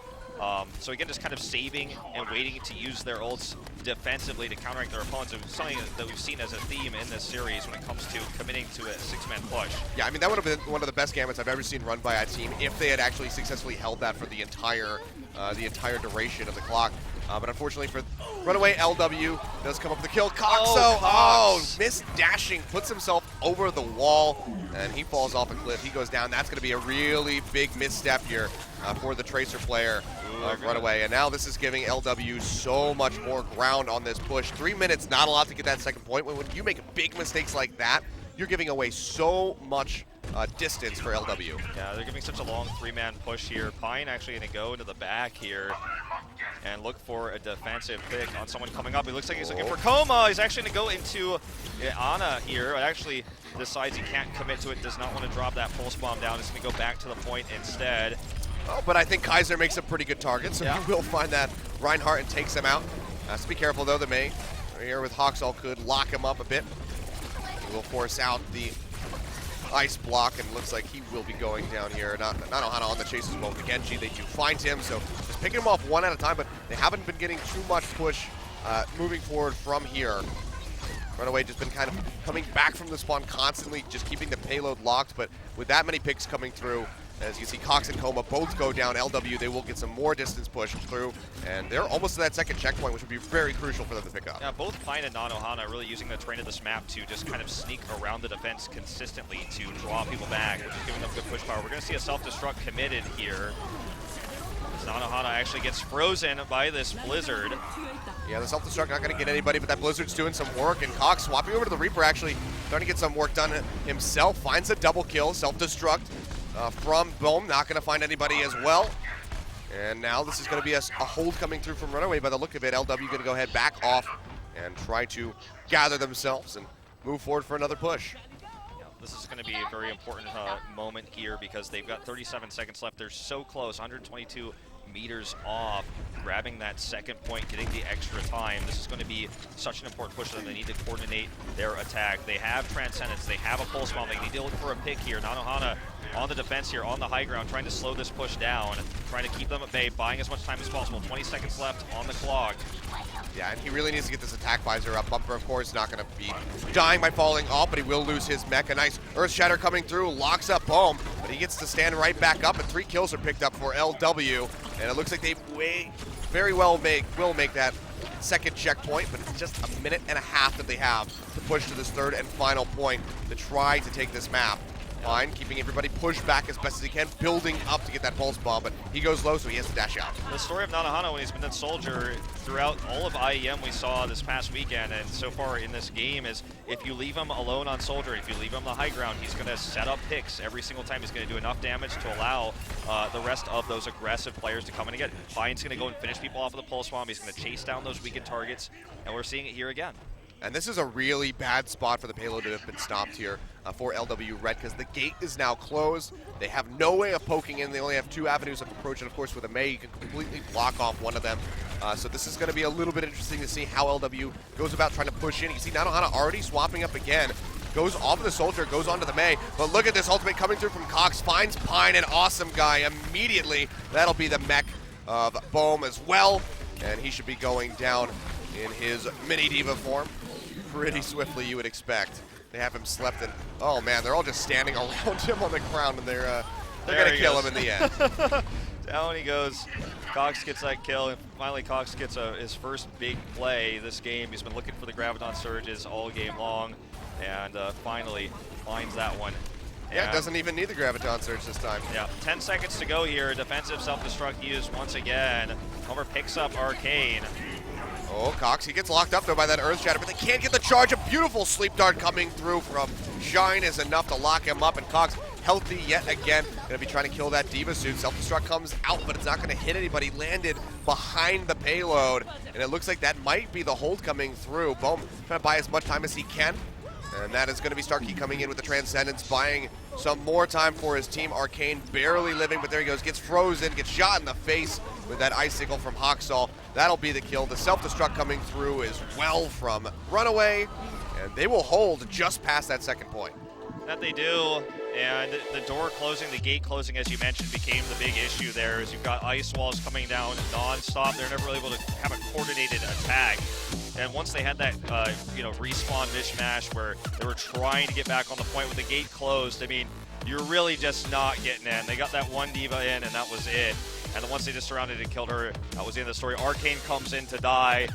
So again, just kind of saving and waiting to use their ults defensively to counteract their opponents. It's something that we've seen as a theme in this series when it comes to committing to a six-man push. Yeah, I mean, that would have been one of the best gamuts I've ever seen run by a team if they had actually successfully held that for the entire duration of the clock. But unfortunately for Runaway, LW does come up with the kill. Cox missed dashing, puts himself over the wall, and he falls off a cliff. He goes down. That's going to be a really big misstep here for the Tracer player of Runaway. And now this is giving LW so much more ground on this push. 3 minutes, not a lot to get that second point. When you make big mistakes like that, you're giving away so much distance for LW. Yeah, they're giving such a long three-man push here. Pine actually going to go into the back here and look for a defensive pick on someone coming up. It looks like he's looking for Coma. He's actually going to go into Ana here. It actually decides he can't commit to it, does not want to drop that pulse bomb down. He's going to go back to the point instead. Oh, but I think Kaiser makes a pretty good target, so he will find that Reinhardt and takes him out. So be careful, though. The May here with Hawksall could lock him up a bit. He will force out the ice block, and looks like he will be going down here. Nanohana on the chase as well with the Genji. They do find him, so just picking him off one at a time, but they haven't been getting too much push moving forward from here. Runaway just been kind of coming back from the spawn constantly, just keeping the payload locked, but with that many picks coming through, as you see Cox and Coma both go down LW, they will get some more distance push through, and they're almost to that second checkpoint, which would be very crucial for them to pick up. Yeah, both Pine and Nanohana really using the terrain of this map to just kind of sneak around the defense consistently to draw people back, which is giving them good push power. We're going to see a self-destruct committed here. Nanohana actually gets frozen by this Blizzard. Yeah, the self-destruct not going to get anybody, but that Blizzard's doing some work, and Cox swapping over to the Reaper, actually starting to get some work done himself, finds a double kill, self-destruct from Bohm, not going to find anybody as well. And now this is going to be a hold coming through from Runaway by the look of it. LW going to go ahead back off and try to gather themselves and move forward for another push. This is going to be a very important moment here because they've got 37 seconds left. They're so close, 122 meters off, grabbing that second point, getting the extra time. This is going to be such an important push that they need to coordinate their attack. They have Transcendence, they have a pulse bomb, they need to look for a pick here. Nanohana on the defense here, on the high ground, trying to slow this push down, trying to keep them at bay, buying as much time as possible. 20 seconds left on the clock. Yeah, and he really needs to get this attack visor up. Bumper, of course, not going to be dying by falling off, but he will lose his mech. A nice Earth Shatter coming through, locks up Bohm, but he gets to stand right back up, and 3 kills are picked up for LW. And it looks like they very well will make that second checkpoint, but it's just a minute and a half that they have to push to this third and final point to try to take this map. Fine, keeping everybody pushed back as best as he can, building up to get that pulse bomb, but he goes low, so he has to dash out. The story of Nanohana when he's been that soldier throughout all of IEM we saw this past weekend and so far in this game is if you leave him alone on soldier, if you leave him on the high ground, he's going to set up picks every single time. He's going to do enough damage to allow the rest of those aggressive players to come in and get it. Fine's going to go and finish people off with a pulse bomb. He's going to chase down those weakened targets, and we're seeing it here again. And this is a really bad spot for the payload to have been stopped here for LW Red because the gate is now closed. They have no way of poking in. They only have 2 avenues of approach, and of course with a Mei, you can completely block off one of them. So this is going to be a little bit interesting to see how LW goes about trying to push in. You see Nanohana already swapping up again. Goes off of the soldier, goes onto the Mei. But look at this ultimate coming through from Cox. Finds Pine, an awesome guy immediately. That'll be the mech of Bohm as well. And he should be going down in his mini diva form pretty swiftly, you would expect. They have him slept in. Oh man, they're all just standing around him on the ground, and they're going to kill him in the end. Down he goes. Cox gets that kill, and finally Cox gets his first big play this game. He's been looking for the Graviton Surges all game long, and finally finds that one. Yeah, doesn't even need the Graviton Surge this time. Yeah, 10 seconds to go here. Defensive self-destruct used once again. Homer picks up Arcane. Oh, Cox, he gets locked up though by that Earth Shatter, but they can't get the charge. A beautiful sleep dart coming through from Shine is enough to lock him up, and Cox healthy yet again. Gonna be trying to kill that Diva suit. Self-destruct comes out, but it's not gonna hit anybody. Landed behind the payload, and it looks like that might be the hold coming through. Boom, trying to buy as much time as he can. And that is going to be Starkey coming in with the Transcendence, buying some more time for his team. Arcane barely living, but there he goes. Gets frozen, gets shot in the face with that Icicle from Hawksall. That'll be the kill. The self-destruct coming through as well from Runaway. And they will hold just past that second point. That they do. And the door closing, the gate closing, as you mentioned, became the big issue there. As you've got ice walls coming down non-stop. They're never really able to have a coordinated attack. And once they had that, respawn mishmash where they were trying to get back on the point with the gate closed, I mean, you're really just not getting in. They got that one Diva in, and that was it. And then once they just surrounded and killed her, that was the end of the story. Arcane comes in to die,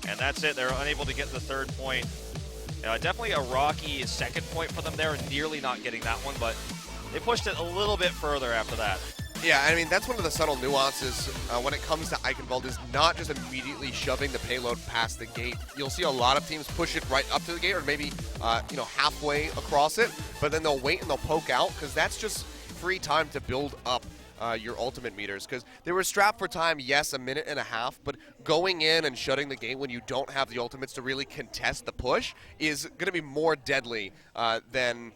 and that's it. They're unable to get the third point. Definitely a rocky second point for them there, nearly not getting that one, but they pushed it a little bit further after that. Yeah, I mean, that's one of the subtle nuances when it comes to Eichenwald, is not just immediately shoving the payload past the gate. You'll see a lot of teams push it right up to the gate, or maybe, halfway across it, but then they'll wait and they'll poke out, because that's just free time to build up your ultimate meters, because they were strapped for time, yes, a minute and a half, but going in and shutting the gate when you don't have the ultimates to really contest the push is going to be more deadly than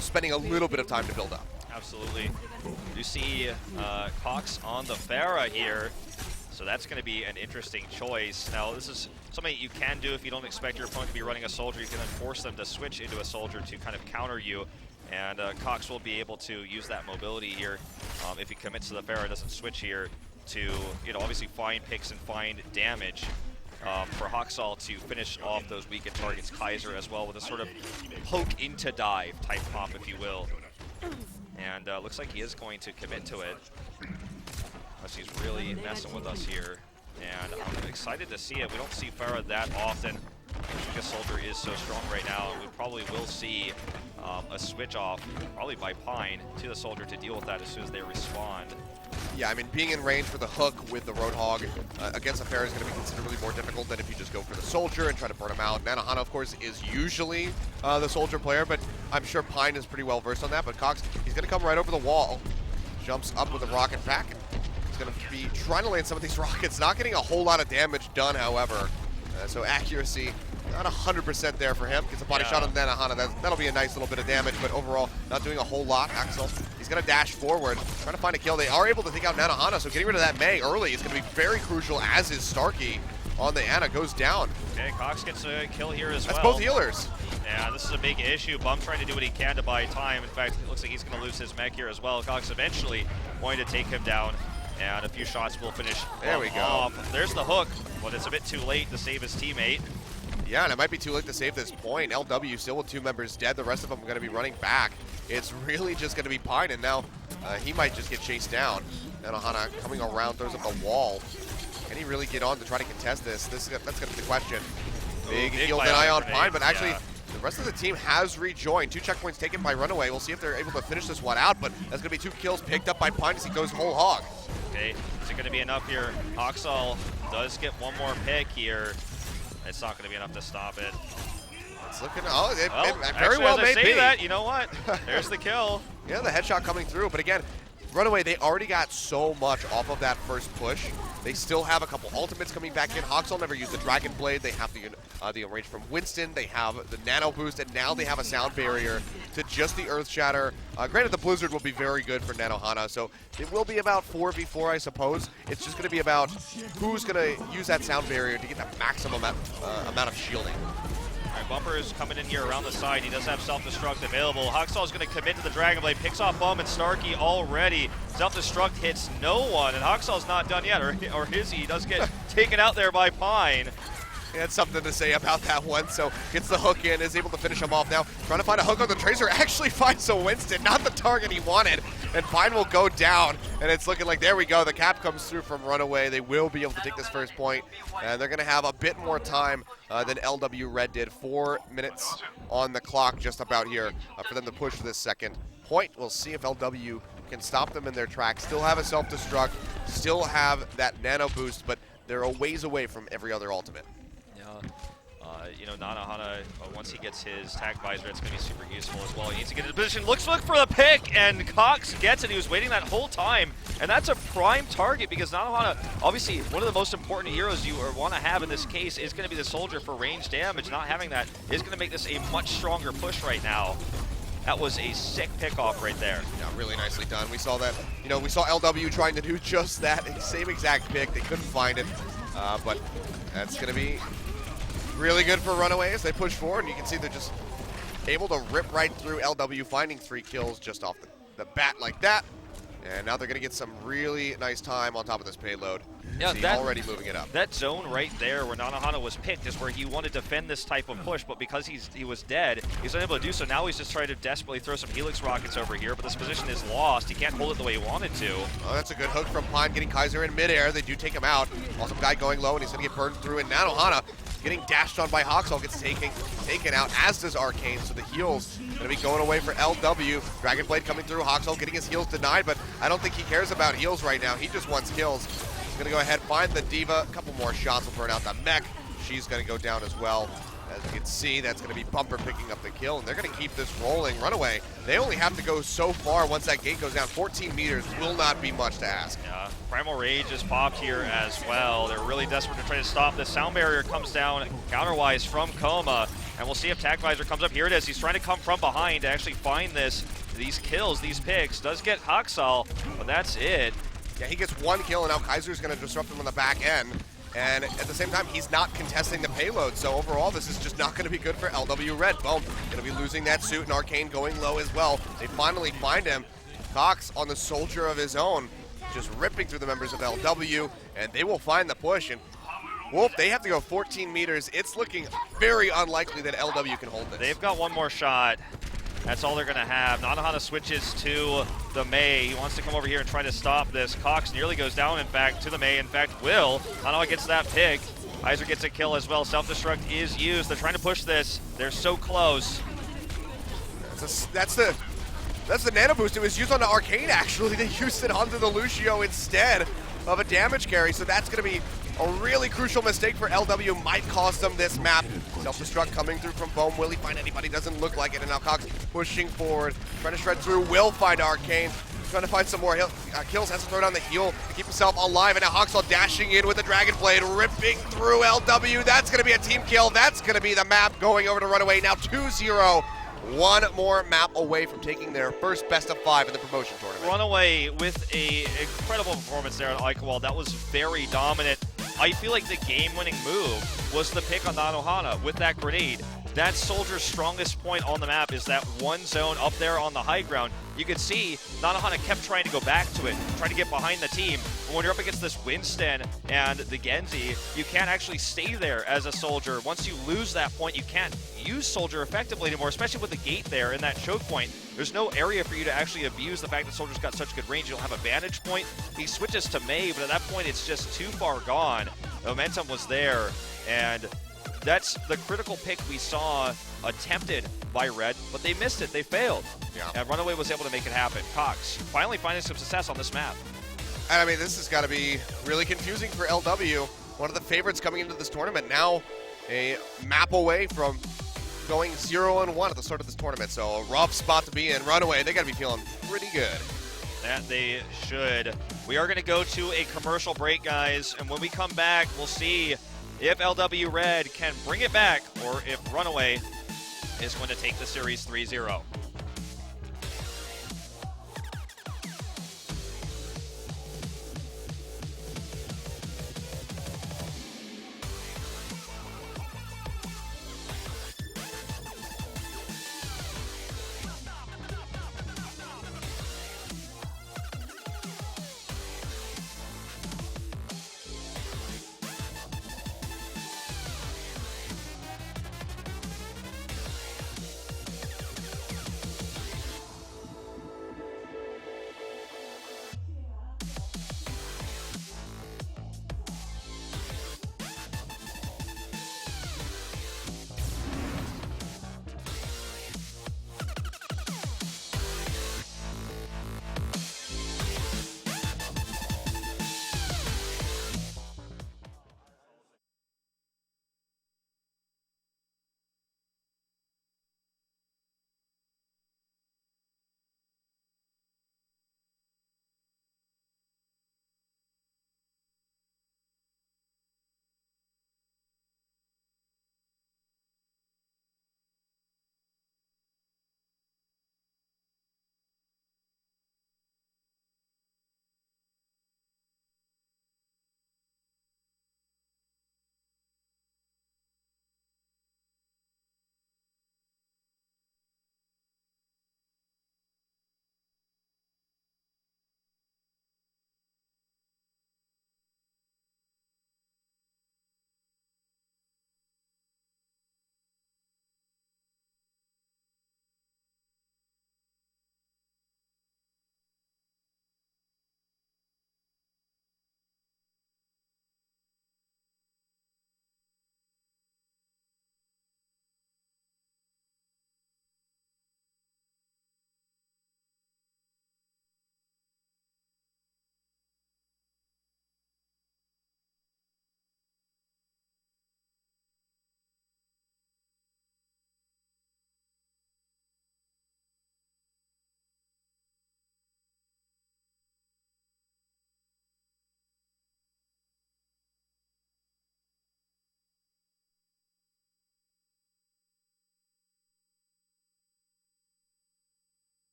spending a little bit of time to build up. Absolutely. You see Cox on the Pharah here, so that's going to be an interesting choice. Now, this is something you can do if you don't expect your opponent to be running a soldier. You can then force them to switch into a soldier to kind of counter you, and Cox will be able to use that mobility here if he commits to the Pharah, doesn't switch here, to obviously find picks and find damage. For Hawksall to finish off those weakened targets. Kaiser as well with a sort of poke into dive type comp, if you will. And looks like he is going to commit to it. Unless he's really messing with us here. And I'm excited to see it. We don't see Pharah that often. Because Soldier is so strong right now. We probably will see a switch off, probably by Pine, to the Soldier to deal with that as soon as they respond. Yeah, I mean, being in range for the hook with the Roadhog against a Pharah is going to be considerably more difficult than if you just go for the Soldier and try to burn him out. Nanohana, of course, is usually the Soldier player, but I'm sure Pine is pretty well versed on that. But Cox, he's going to come right over the wall, jumps up with a rocket pack, and he's going to be trying to land some of these rockets. Not getting a whole lot of damage done, however. So accuracy, not 100% there for him. Gets a body shot on Nanohana. That'll be a nice little bit of damage, but overall, not doing a whole lot. Axel, he's going to dash forward, trying to find a kill. They are able to take out Nanohana, so getting rid of that Mei early is going to be very crucial, as is Starkey on the Ana. Goes down. Okay, Cox gets a kill here as well. That's both healers. Yeah, this is a big issue. Bum trying to do what he can to buy time. In fact, it looks like he's going to lose his mech here as well. Cox eventually going to take him down. And a few shots will finish there we go. Off. There's the hook, but it's a bit too late to save his teammate. Yeah, and it might be too late to save this point. LW still with 2 members dead. The rest of them are going to be running back. It's really just going to be Pine, and now he might just get chased down. Nanohana coming around, throws up the wall. Can he really get on to try to contest this? That's going to be the question. Big heal deny on Pine, but actually the rest of the team has rejoined. 2 checkpoints taken by Runaway. We'll see if they're able to finish this one out, but that's going to be 2 kills picked up by Pine as he goes whole hog. Okay, is it going to be enough here? Hawksall does get one more pick here. It's not going to be enough to stop it. It's looking, it very actually, well as I may say be. that, you know what? There's the kill. Yeah, the headshot coming through, but again, Runaway, they already got so much off of that first push. They still have a couple ultimates coming back in. Hawksall never used the Dragon Blade. They have the range from Winston. They have the Nano Boost, and now they have a sound barrier to just the Earth Shatter. Granted, the Blizzard will be very good for Nanohana, so it will be about 4v4, I suppose. It's just going to be about who's going to use that sound barrier to get the maximum amount of shielding. All right, Bumper is coming in here around the side. He does have self-destruct available. Hawksall is going to commit to the Dragon Blade, picks off Bum and Starkey already. Self-destruct hits no one, and Hawksall's not done yet, or is he? He does get taken out there by Pine. He had something to say about that one, so gets the hook in, is able to finish him off now. Trying to find a hook on the Tracer, actually finds a Winston, not the target he wanted, and Pine will go down, and it's looking like, there we go, the cap comes through from Runaway. They will be able to take this first point, and they're going to have a bit more time than LW Red did. 4 minutes on the clock just about here for them to push for this second point. We'll see if LW can stop them in their tracks. Still have a self-destruct, still have that nano boost, but they're a ways away from every other ultimate. Yeah. You know, Nanahana, once he gets his tag visor, it's going to be super useful as well. He needs to get into position. Look for the pick, and Cox gets it. He was waiting that whole time, and that's a prime target because Nanahana, obviously, one of the most important heroes you want to have in this case is going to be the soldier for range damage. Not having that is going to make this a much stronger push right now. That was a sick pickoff right there. Yeah, really nicely done. We saw that, you know, we saw LW trying to do just that, same exact pick. They couldn't find it, but that's going to be really good for Runaway as they push forward, and you can see they're just able to rip right through LW, finding 3 kills just off the bat like that. And now they're going to get some really nice time on top of this payload. Yeah, See, already moving it up. That zone right there where Nanahana was picked is where he wanted to defend this type of push, but because he was dead, he's unable to do so. Now he's just trying to desperately throw some Helix rockets over here, but this position is lost. He can't hold it the way he wanted to. Oh, that's a good hook from Pine, getting Kaiser in midair. They do take him out. Also, guy going low, and he's going to get burned through. And Nanahana getting dashed on by Hoxall, gets taken out, as does Arcane. So the heals going to be going away for LW. Dragonblade coming through. Hoxall getting his heals denied, but I don't think he cares about heals right now. He just wants kills. He's going to go ahead, find the Diva. A couple more shots will burn out the mech. She's going to go down as well. As you can see, that's going to be Bumper picking up the kill, and they're going to keep this rolling. Runaway, they only have to go so far once that gate goes down. 14 meters will not be much to ask. Yeah, Primal Rage is popped here as well. They're really desperate to try to stop this. Sound barrier comes down counterwise from Coma, and we'll see if Tag Visor comes up. Here it is. He's trying to come from behind to actually find these kills, these picks. Does get Hoxall, but that's it. Yeah, he gets 1 kill, and now Kaiser's going to disrupt him on the back end. And at the same time, he's not contesting the payload, so overall, this is just not going to be good for LW Red. Boom, going to be losing that suit, and Arcane going low as well. They finally find him. Cox on the soldier of his own, just ripping through the members of LW, and they will find the push. And Wolf, they have to go 14 meters. It's looking very unlikely that LW can hold this. They've got one more shot. That's all they're going to have. Nanahana switches to the Mei. He wants to come over here and try to stop this. Cox nearly goes down, in fact, to the Mei. In fact, will. Nanahana gets that pick. Kaiser gets a kill as well. Self-destruct is used. They're trying to push this. They're so close. That's the nano boost. It was used on the Arcane, actually. They used it onto the Lucio instead of a damage carry, so that's going to be a really crucial mistake for LW. Might cost them this map. Self-destruct coming through from Bohm. Will he find anybody? Doesn't look like it. And now Cox pushing forward, trying to shred through. Will find Arcane. Trying to find some more kills. Has to throw down the heal to keep himself alive. And now Hoxall dashing in with the Dragon Blade, ripping through LW. That's going to be a team kill. That's going to be the map going over to Runaway. Now 2-0. One more map away from taking their first best of 5 in the promotion tournament. Runaway with a incredible performance there on Aikawal. That was very dominant. I feel like the game-winning move was the pick on Nanahana with that grenade. That soldier's strongest point on the map is that one zone up there on the high ground. You could see Nanahana kept trying to go back to it, trying to get behind the team. But when you're up against this Winston and the Genji, you can't actually stay there as a soldier. Once you lose that point, you can't use soldier effectively anymore, especially with the gate there and that choke point. There's no area for you to actually abuse the fact that soldier's got such good range. You don't have a vantage point. He switches to Mei, but at that point, it's just too far gone. The momentum was there, and that's the critical pick we saw attempted by Red, but they missed it. They failed. Yeah. And Runaway was able to make it happen. Cox finally finding some success on this map. And I mean, this has got to be really confusing for LW. One of the favorites coming into this tournament. Now a map away from going 0-1 at the start of this tournament. So a rough spot to be in. Runaway, they got to be feeling pretty good. That they should. We are going to go to a commercial break, guys. And when we come back, we'll see if LW Red can bring it back or if Runaway is going to take the series 3-0.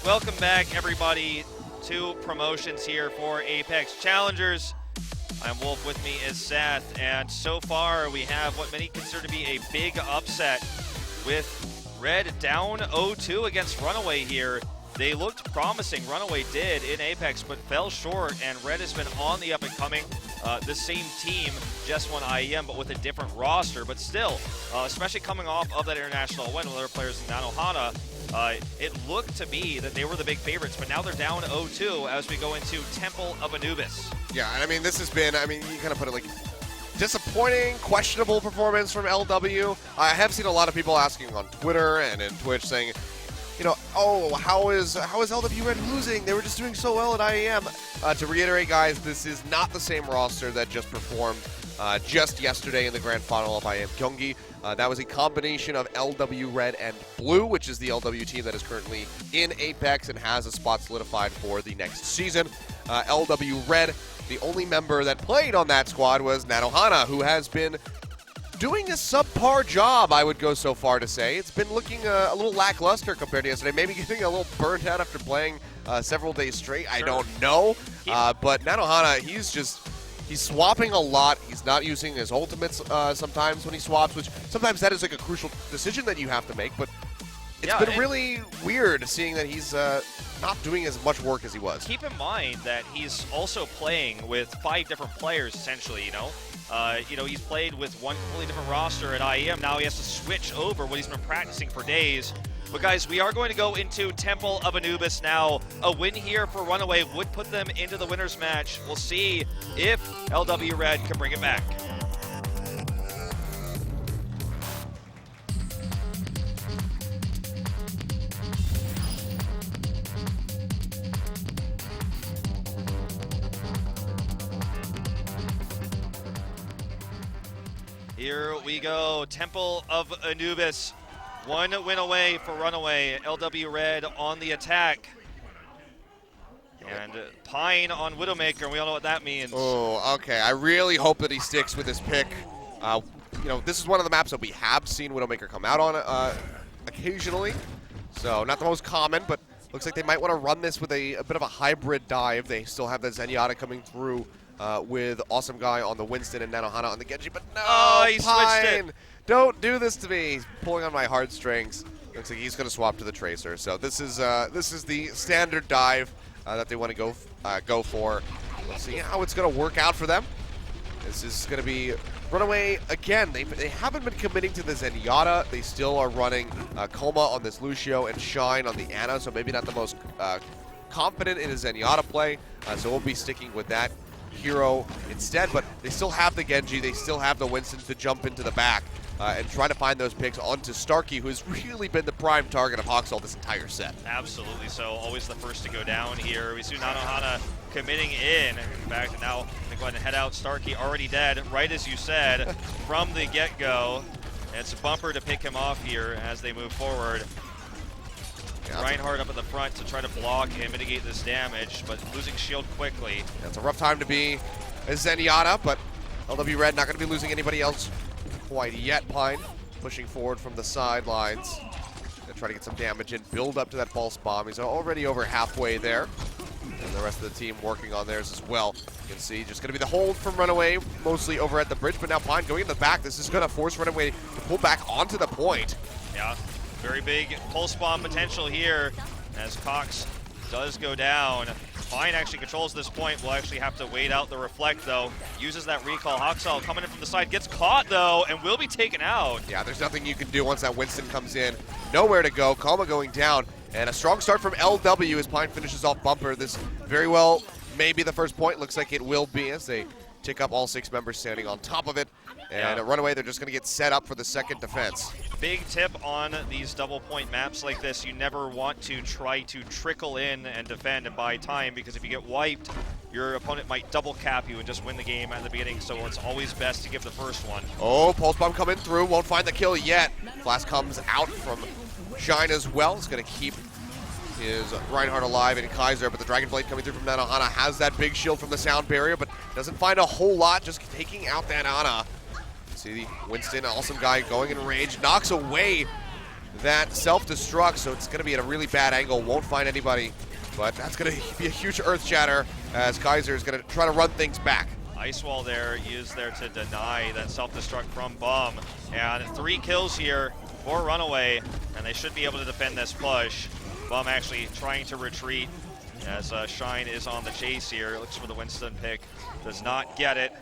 Welcome back, everybody, to promotions here for Apex Challengers. I'm Wolf, with me is Seth, and so far we have what many consider to be a big upset with Red down 0-2 against Runaway here. They looked promising, Runaway did, in Apex, but fell short, and Red has been on the up-and-coming. The same team, just won IEM, but with a different roster. But still, especially coming off of that international win with other players in Nanohana, it looked to me that they were the big favorites, but now they're down 0-2 as we go into Temple of Anubis. Yeah, and I mean, this has been, I mean, you kind of put it like, disappointing, questionable performance from LW. I have seen a lot of people asking on Twitter and in Twitch saying, you know, oh, how is LW Red losing? They were just doing so well at IEM. To reiterate, guys, this is not the same roster that just performed just yesterday in the grand final of IEM Gyeonggi. That was a combination of LW Red and Blue, which is the LW team that is currently in Apex and has a spot solidified for the next season. LW Red, the only member that played on that squad was Nanohana, who has been doing a subpar job, I would go so far to say. It's been looking a little lackluster compared to yesterday. Maybe getting a little burnt out after playing several days straight. Sure. I don't know. But Nanohana, he's swapping a lot. He's not using his ultimates sometimes when he swaps, which sometimes that is like a crucial decision that you have to make. But it's been really weird seeing that he's not doing as much work as he was. Keep in mind that he's also playing with 5 different players, essentially, you know. He's played with one completely different roster at IEM. Now he has to switch over what he's been practicing for days. But guys, we are going to go into Temple of Anubis now. A win here for Runaway would put them into the winner's match. We'll see if LW Red can bring it back. Here we go, Temple of Anubis. 1 win away for Runaway. LW Red on the attack. And Pine on Widowmaker, and we all know what that means. Oh, okay. I really hope that he sticks with his pick. This is one of the maps that we have seen Widowmaker come out on occasionally. So not the most common, but looks like they might want to run this with a bit of a hybrid dive. They still have the Zenyatta coming through with Awesome Guy on the Winston and Nanohana on the Genji, but no, he Pine, switched it. Don't do this to me. He's pulling on my heartstrings. Looks like he's going to swap to the Tracer. So this is the standard dive that they want to go for. We'll see how it's going to work out for them. This is going to be Runaway again. They haven't been committing to the Zenyatta. They still are running Coma on this Lucio and Shine on the Ana, so maybe not the most confident in his Zenyatta play. So we'll be sticking with that hero instead, but they still have the Genji, they still have the Winston to jump into the back and try to find those picks onto Starkey, who's really been the prime target of Hawksall this entire set. Absolutely so, always the first to go down here. We see Nanohana committing in fact, and now they go ahead and head out. Starkey already dead, right as you said, from the get-go. And it's a bumper to pick him off here as they move forward. Yeah, Reinhardt up at the front to try to block and mitigate this damage, but losing shield quickly. That's a rough time to be a Zenyatta, but LW Red not going to be losing anybody else quite yet. Pine pushing forward from the sidelines. Gonna try to get some damage in, build up to that false bomb. He's already over halfway there. And the rest of the team working on theirs as well. You can see just going to be the hold from Runaway, mostly over at the bridge, but now Pine going in the back. This is going to force Runaway to pull back onto the point. Yeah. Very big pulse bomb potential here as Cox does go down. Pine actually controls this point. We'll actually have to wait out the reflect, though. Uses that recall. Hawksall coming in from the side. Gets caught, though, and will be taken out. Yeah, there's nothing you can do once that Winston comes in. Nowhere to go. Koma going down. And a strong start from LW as Pine finishes off Bumper. This very well may be the first point. Looks like it will be as they tick up all 6 members standing on top of it. And at Runaway, they're just going to get set up for the second defense. Big tip on these double point maps like this, you never want to try to trickle in and defend and buy time, because if you get wiped, your opponent might double cap you and just win the game at the beginning, so it's always best to give the first one. Oh, Pulse Bomb coming through, won't find the kill yet. Flash comes out from Shine as well. It's going to keep his Reinhardt alive and Kaiser, but the Dragon Blade coming through from Nanohana has that big shield from the sound barrier, but doesn't find a whole lot, just taking out that Ana. See the Winston, awesome guy, going in rage, knocks away that self-destruct, so it's going to be at a really bad angle. Won't find anybody, but that's going to be a huge earth shatter as Kaiser is going to try to run things back. Ice wall there used there to deny that self-destruct from Bum. And 3 kills here for Runaway, and they should be able to defend this push. Bum actually trying to retreat as Shine is on the chase here. Looks for the Winston pick, does not get it.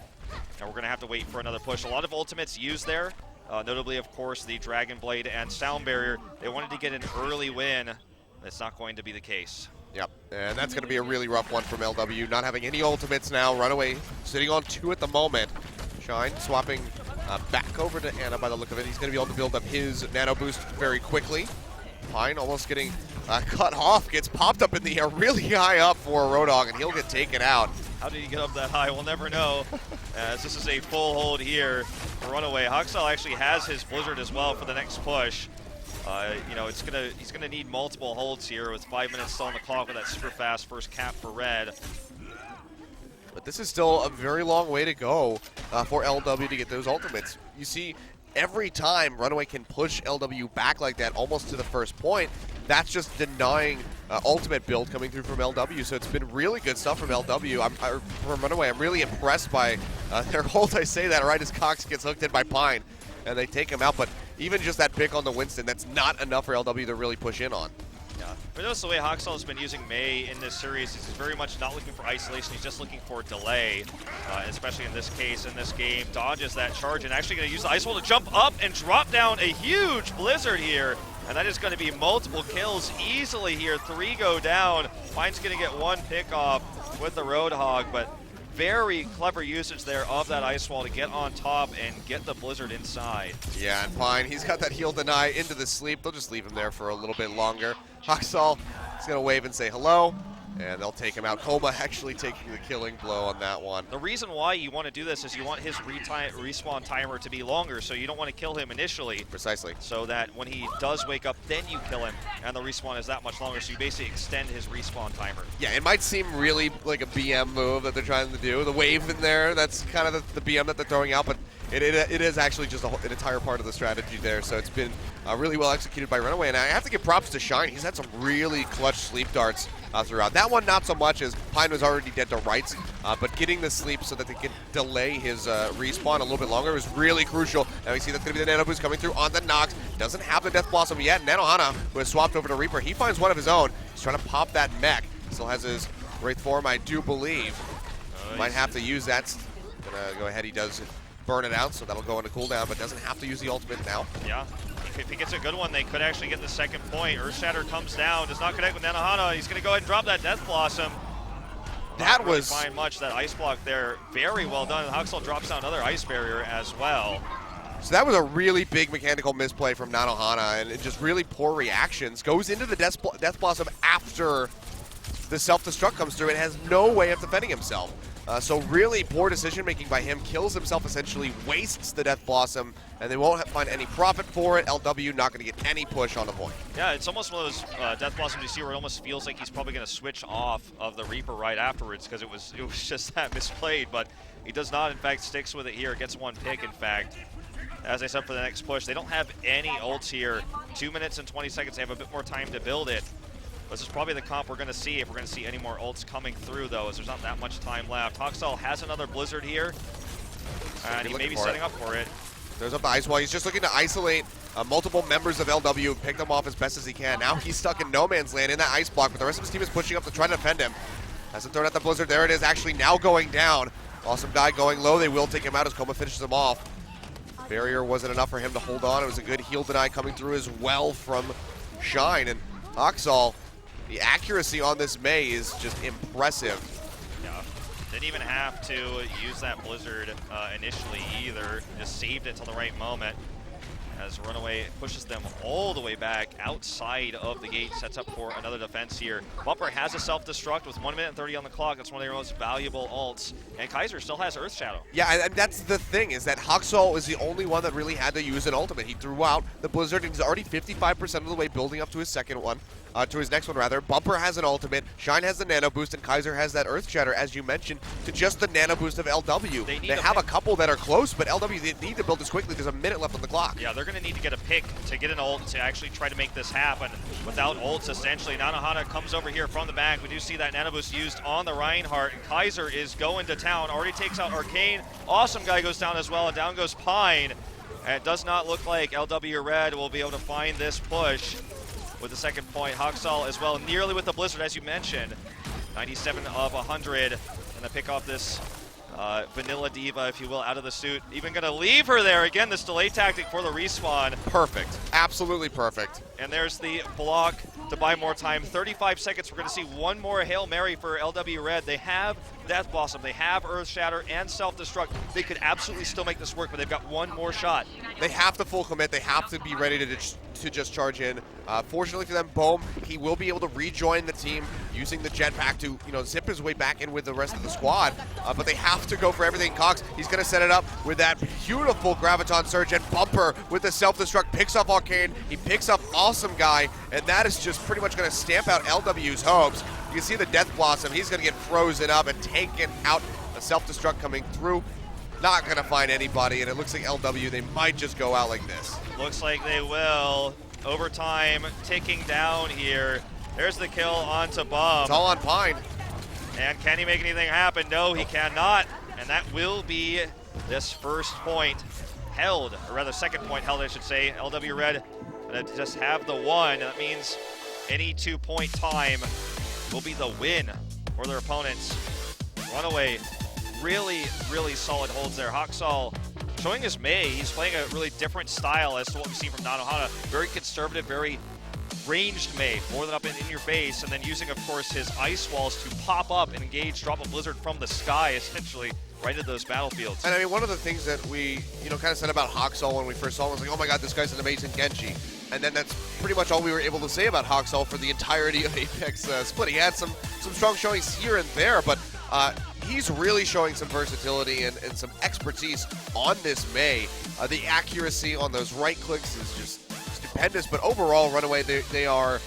And we're going to have to wait for another push. A lot of ultimates used there, notably, of course, the Dragon Blade and Sound Barrier. They wanted to get an early win. That's not going to be the case. Yep, and that's going to be a really rough one from LW. Not having any ultimates now. Runaway sitting on 2 at the moment. Shine swapping back over to Ana by the look of it. He's going to be able to build up his nano boost very quickly. Pine almost getting cut off. Gets popped up in the air really high up for Roadhog, and he'll get taken out. How did he get up that high? We'll never know, as this is a full hold here for Runaway. Hoxel actually has his Blizzard as well for the next push. You know, he's gonna need multiple holds here with 5 minutes still on the clock with that super fast first cap for Red. But this is still a very long way to go for LW to get those ultimates. You see, every time Runaway can push LW back like that, almost to the first point, that's just denying ultimate build coming through from LW. So it's been really good stuff from LW. From Runaway, I'm really impressed by their hold. I say that right as Cox gets hooked in by Pine, and they take him out. But even just that pick on the Winston, that's not enough for LW to really push in on. Yeah, but notice the way Hoxel has been using Mei in this series. He's very much not looking for isolation. He's just looking for delay, especially in this case, in this game. Dodges that charge and actually going to use the Ice Wall to jump up and drop down a huge Blizzard here. And that is going to be multiple kills easily here. 3 go down. Pine's going to get 1 pick off with the Roadhog, but very clever usage there of that Ice Wall to get on top and get the Blizzard inside. Yeah, and Pine, he's got that heal deny into the sleep. They'll just leave him there for a little bit longer. Hoxel is going to wave and say hello, and they'll take him out. Coma actually taking the killing blow on that one. The reason why you want to do this is you want his respawn timer to be longer, so you don't want to kill him initially. Precisely. So that when he does wake up, then you kill him, and the respawn is that much longer, so you basically extend his respawn timer. Yeah, it might seem really like a BM move that they're trying to do. The wave in there, that's kind of the BM that they're throwing out, but it is actually just an entire part of the strategy there. So it's been really well executed by Runaway, and I have to give props to Shine. He's had some really clutch sleep darts throughout. That one not so much, as Pine was already dead to rights, but getting the sleep so that they can delay his respawn a little bit longer was really crucial. Now we see that's going to be the Nano Boost coming through on the Nox. Doesn't have the Death Blossom yet. Nanohana, who has swapped over to Reaper, he finds one of his own. He's trying to pop that mech. Still has his Wraith form, I do believe. Might have to use that. Gonna go ahead, he does burn it out, so that'll go into cooldown, but doesn't have to use the ultimate now. Yeah. If he gets a good one, they could actually get the second point. Earthshatter comes down, does not connect with Nanohana. He's going to go ahead and drop that Death Blossom. That really was find much. That ice block there, very well done. And Hoxel drops down another ice barrier as well. So that was a really big mechanical misplay from Nanohana, and just really poor reactions. Goes into the Death Blossom after the self-destruct comes through and has no way of defending himself. So really poor decision-making by him. Kills himself essentially, wastes the Death Blossom, and they won't find any profit for it. LW not going to get any push on the point. Yeah, it's almost one of those Death Blossoms you see where it almost feels like he's probably going to switch off of the Reaper right afterwards because it was just that misplayed, but he does not. In fact, sticks with it here. Gets 1 pick, in fact. As I said, for the next push, they don't have any ults here. 2 minutes and 20 seconds. They have a bit more time to build it. This is probably the comp we're going to see if we're going to see any more ults coming through, though, as there's not that much time left. Hoxel has another Blizzard here, and he may be setting up for it. There's up the Ice Wall. He's just looking to isolate multiple members of LW, pick them off as best as he can. Now he's stuck in no man's land in that ice block, but the rest of his team is pushing up to try to defend him. Hasn't thrown out the Blizzard. There it is, actually now going down. Awesome guy going low. They will take him out as Coma finishes him off. Barrier wasn't enough for him to hold on. It was a good heal deny coming through as well from Shine. And Hoxel, the accuracy on this Mei is just impressive. Yeah, didn't even have to use that Blizzard initially either. Just saved it till the right moment as Runaway pushes them all the way back outside of the gate, sets up for another defense here. Bumper has a self-destruct with 1 minute and 30 on the clock. That's one of their most valuable ults. And Kaiser still has Earth Shadow. Yeah, and that's the thing, is that Hoxel is the only one that really had to use an ultimate. He threw out the Blizzard, and he's already 55% of the way building up to his second one. To his next one, rather. Bumper has an ultimate, Shine has the Nano Boost, and Kaiser has that Earth Shatter, as you mentioned, to just the Nano Boost of LW. They have a couple that are close, but LW, they need to build this quickly. There's a minute left on the clock. Yeah, they're going going to need to get a pick to get an ult to actually try to make this happen. Without ults, essentially, Nanohana comes over here from the back. We do see that nano boost used on the Reinhardt. And Kaiser is going to town, already takes out Arcane. Awesome guy goes down as well, and down goes Pine. And it does not look like LW Red will be able to find this push with the second point. Haksal as well, nearly with the Blizzard, as you mentioned. 97 of 100, and to pick off this vanilla diva, if you will, out of the suit. Even going to leave her there. Again, this delay tactic for the respawn. Perfect. Absolutely perfect. And there's the block to buy more time. 35 seconds. We're going to see one more Hail Mary for LW Red. They have Death Blossom. They have Earth Shatter and Self-Destruct. They could absolutely still make this work, but they've got one more shot. They have to full commit. They have to be ready to just charge in. Fortunately for them, Bohm, he will be able to rejoin the team using the jetpack to, zip his way back in with the rest of the squad. But they have to go for everything. Cox, he's going to set it up with that beautiful Graviton Surge, and Bumper with the Self-Destruct picks up Arcane. He picks up Awesome Guy, and that is just pretty much going to stamp out LW's hopes. You can see the Death Blossom. He's going to get frozen up and taken out. The Self-Destruct coming through. Not going to find anybody, and it looks like LW, they might just go out like this. Looks like they will. Overtime ticking down here. There's the kill onto Bum. It's all on Pine. And can he make anything happen? No, he cannot. And that will be this first point held, or rather second point held, I should say. LW Red gonna just have the one. That means any 2-point time will be the win for their opponents. Runaway, really, really solid holds there. Haksal showing his Mei. He's playing a really different style as to what we've seen from Nanohana. Very conservative, very ranged Mei, more than up in your face, and then using, of course, his ice walls to pop up and engage, drop a blizzard from the sky, essentially, right into those battlefields. And I mean, one of the things that we, kind of said about Haksal when we first saw him was like, oh my god, this guy's an amazing Genji. And then that's pretty much all we were able to say about Haksal for the entirety of Apex Split. He had some strong showings here and there, but he's really showing some versatility and some expertise on this Mei. The accuracy on those right clicks is just stupendous, but overall, Runaway, they are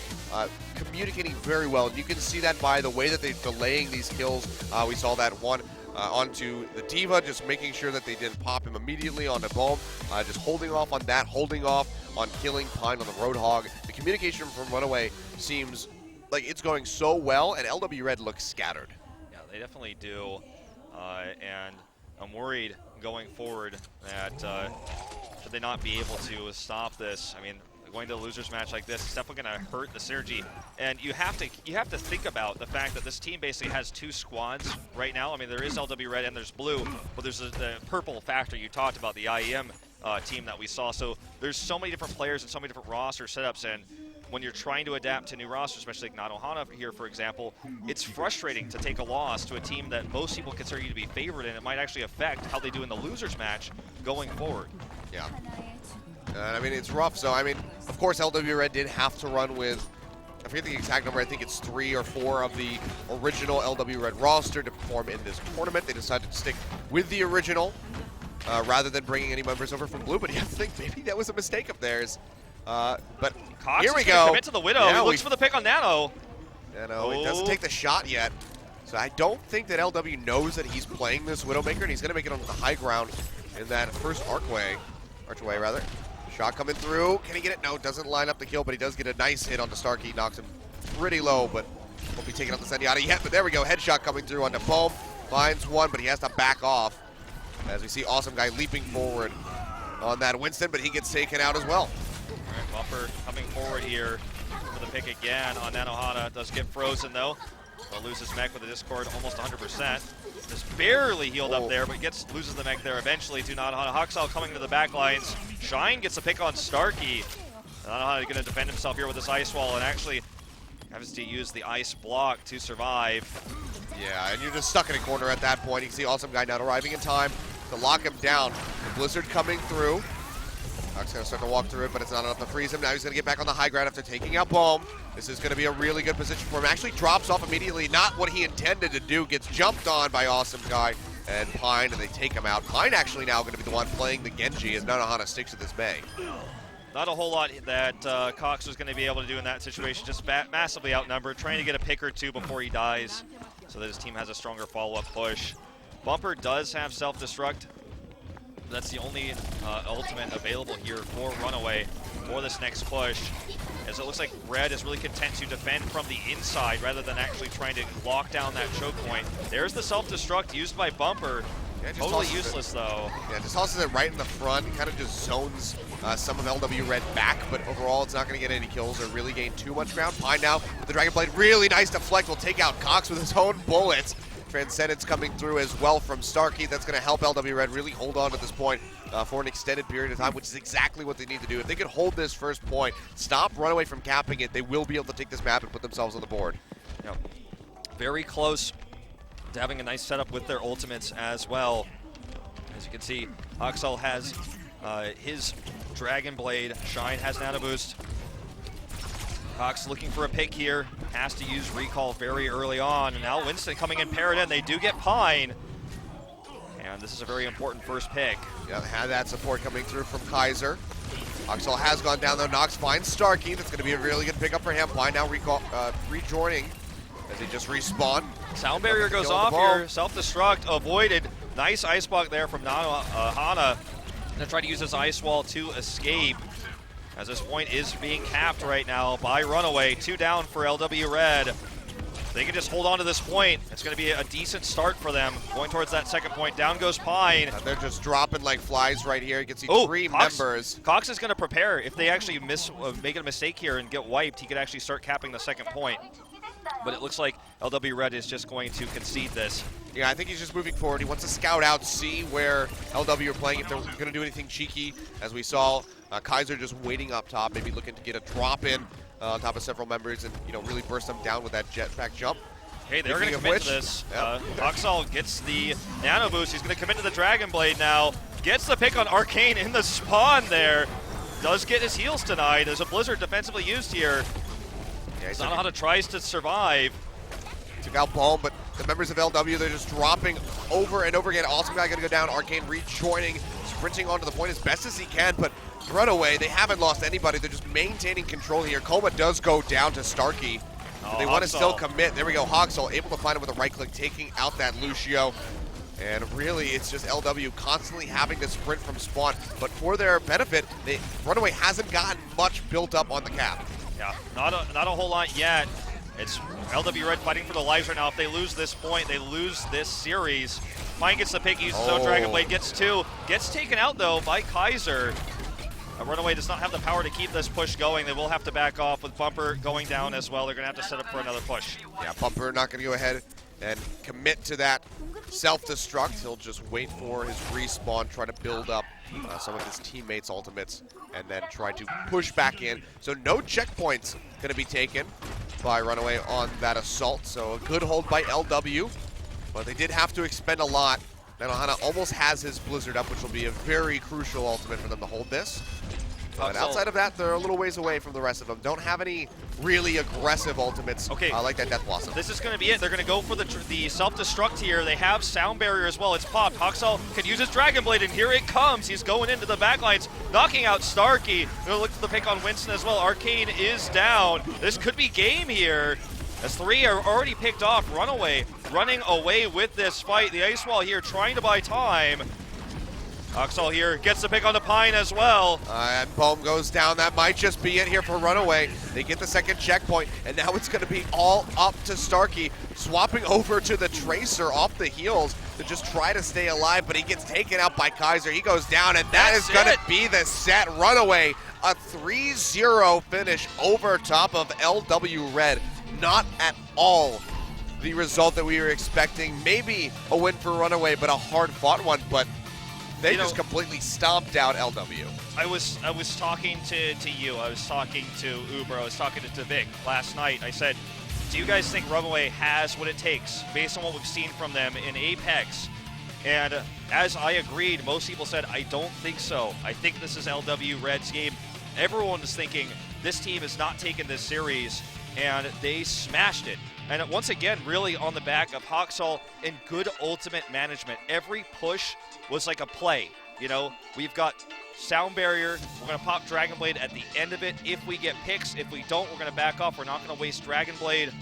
communicating very well. And you can see that by the way that they're delaying these kills. We saw that one onto the Diva, just making sure that they didn't pop him immediately onto Bohm, just holding off on that, holding off on killing Pine on the Roadhog. The communication from Runaway seems like it's going so well, and LW Red looks scattered. Yeah, they definitely do, and I'm worried going forward that should they not be able to stop this. I mean, going to a losers match like this, it's definitely going to hurt the synergy. And you have to think about the fact that this team basically has two squads right now. I mean, there is LW Red and there's Blue, but there's the purple factor you talked about, the IEM team that we saw. So there's so many different players and so many different roster setups, and when you're trying to adapt to new rosters, especially like Nanohana here, for example, it's frustrating to take a loss to a team that most people consider you to be favored, and it might actually affect how they do in the losers match going forward. Yeah. I mean, it's rough. So, I mean, of course, LW Red did have to run with, I forget the exact number, I think it's 3 or 4 of the original LW Red roster to perform in this tournament. They decided to stick with the original rather than bringing any members over from Blue, but you have to think maybe that was a mistake of theirs. But Cox here we go. Commit to the Widow. Yeah, he looks for the pick on Nano. He doesn't take the shot yet. So I don't think that LW knows that he's playing this Widowmaker, and he's going to make it onto the high ground in that first archway. Shot coming through. Can he get it? No, doesn't line up the kill, but he does get a nice hit onto Starkey. Knocks him pretty low, but won't be taking out the Zenyatta yet. But there we go. Headshot coming through onto Bohm. Finds one, but he has to back off. As we see Awesome Guy leaping forward on that Winston, but he gets taken out as well. All right, Bumper coming forward here for the pick again on Nanohana. Does get frozen, though. Will lose his mech with the Discord almost 100%. Just barely healed up there, but loses the mech there eventually to Nanohana. Haksal coming to the back lines. Shine gets a pick on Starkey. Nanohana going to defend himself here with this ice wall, and actually has to use the ice block to survive. Yeah, and you're just stuck in a corner at that point. You can see Awesome Guy not arriving in time to lock him down. The Blizzard coming through. Huck's going to start to walk through it, but it's not enough to freeze him. Now he's going to get back on the high ground after taking out Bohm. This is going to be a really good position for him. Actually drops off immediately. Not what he intended to do. Gets jumped on by Awesome Guy and Pine, and they take him out. Pine actually now going to be the one playing the Genji as Nanohana sticks with this Mei. Not a whole lot that Cox was going to be able to do in that situation. Just massively outnumbered, trying to get a pick or two before he dies so that his team has a stronger follow-up push. Bumper does have self-destruct. That's the only ultimate available here for Runaway for this next push, as it looks like Red is really content to defend from the inside rather than actually trying to lock down that choke point. There's the self-destruct used by Bumper. Yeah, just Totally tosses useless though. Yeah, just tosses it right in the front, kind of just zones some of LW Red back, but overall it's not going to get any kills or really gain too much ground. Pine now with the Dragon Blade, really nice deflect, will take out Cox with his own bullets. Transcendence coming through as well from Starkey. That's going to help LW Red really hold on to this point for an extended period of time, which is exactly what they need to do. If they could hold this first point, stop Runaway from capping it, they will be able to take this map and put themselves on the board. Yep. Very close to having a nice setup with their ultimates as well. As you can see, Oxel has his Dragon Blade. Shine has Nano Boost. Cox looking for a pick here, has to use Recall very early on, and now Winston coming in paired in. They do get Pine, and this is a very important first pick. Yeah, they had that support coming through from Kaiser. Oxel has gone down though. Nox finds Starkey. That's going to be a really good pickup for him. Pine now rejoining as he just respawn. Sound barrier goes off here. Self-destruct avoided. Nice ice block there from Nano Hana. Gonna try to use his ice wall to escape, as this point is being capped right now by Runaway. 2 down for LW Red. They can just hold on to this point. It's going to be a decent start for them. Going towards that second point. Down goes Pine. They're just dropping like flies right here. You can see three Cox, members. Cox is going to prepare. If they actually make a mistake here and get wiped, he could actually start capping the second point. But it looks like LW Red is just going to concede this. Yeah, I think he's just moving forward. He wants to scout out, see where LW are playing, if they're going to do anything cheeky. As we saw, Kaiser just waiting up top, maybe looking to get a drop in on top of several members and really burst them down with that jetpack jump. Hey, they're going to commit to this. Yep. Oxel gets the Nano Boost. He's going to commit to the Dragon Blade now. Gets the pick on Arcane in the spawn there. Does get his heals denied. There's a Blizzard defensively used here. Yeah, Zanahata tries to survive. Took out Bohm, but the members of LW, they're just dropping over and over again. Awesome guy going to go down. Arcane rejoining, sprinting onto the point as best as he can, but Runaway, they haven't lost anybody. They're just maintaining control here. Coma does go down to Starkey. They want to still commit. There we go. Hoxel able to find him with a right click, taking out that Lucio. And really, it's just LW constantly having to sprint from spawn. But for their benefit, Runaway hasn't gotten much built up on the cap. Yeah, not a whole lot yet. It's LW Red fighting for the lives right now. If they lose this point, they lose this series. Pine gets the pick, uses his own Dragon Blade, gets 2. Gets taken out, though, by Kaiser. Runaway does not have the power to keep this push going. They will have to back off with Bumper going down as well. They're going to have to set up for another push. Yeah, Bumper not going to go ahead and commit to that self-destruct. He'll just wait for his respawn, try to build up some of his teammates' ultimates, and then try to push back in. So no checkpoints going to be taken by Runaway on that assault. So a good hold by LW, but they did have to expend a lot. Nanohana almost has his Blizzard up, which will be a very crucial ultimate for them to hold this. But outside of that, they're a little ways away from the rest of them. Don't have any really aggressive ultimates like that Death Blossom. This is going to be it. They're going to go for the self-destruct here. They have Sound Barrier as well. It's popped. Hoxel can use his Dragon Blade, and here it comes. He's going into the backlines, knocking out Starkey. Going to look for the pick on Winston as well. Arcane is down. This could be game here, as 3 are already picked off. Runaway running away with this fight. The Ice Wall here trying to buy time. Oxel here gets the pick on the Pine as well. And Bohm goes down. That might just be it here for Runaway. They get the second checkpoint, and now it's going to be all up to Starkey, swapping over to the Tracer off the heels to just try to stay alive, but he gets taken out by Kaiser. He goes down, and that is going to be the set. Runaway, a 3-0 finish over top of LW Red. Not at all the result that we were expecting. Maybe a win for Runaway, but a hard-fought one, but they just completely stomped out LW. I was talking to you. I was talking to Uber. I was talking to Vic last night. I said, do you guys think Runaway has what it takes based on what we've seen from them in Apex? And as I agreed, most people said, I don't think so. I think this is LW Red's game. Everyone is thinking this team has not taken this series, and they smashed it. And once again, really on the back of Hoxel and good ultimate management. Every push was like a play. We've got Sound Barrier. We're going to pop Dragon Blade at the end of it if we get picks. If we don't, we're going to back off. We're not going to waste Dragon Blade.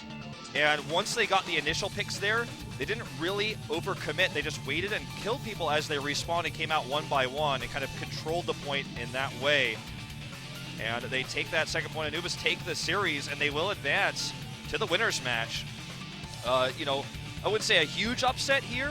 And once they got the initial picks there, they didn't really overcommit. They just waited and killed people as they respawned and came out one by one and kind of controlled the point in that way. And they take that second point. Anubis take the series, and they will advance to the winner's match. You know, I wouldn't say a huge upset here,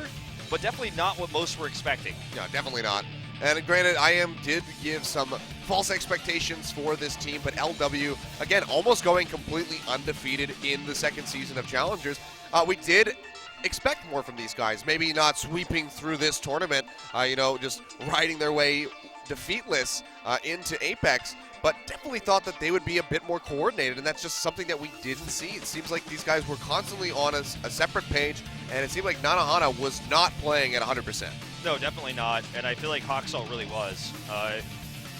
but definitely not what most were expecting. Yeah, definitely not. And granted, IM did give some false expectations for this team, but LW, again, almost going completely undefeated in the second season of Challengers. We did expect more from these guys. Maybe not sweeping through this tournament, you know, just riding their way defeatless into Apex, but definitely thought that they would be a bit more coordinated, and that's just something that we didn't see. It seems like these guys were constantly on a separate page, and it seemed like Nanohana was not playing at 100%. No, definitely not, and I feel like Hawksall really was.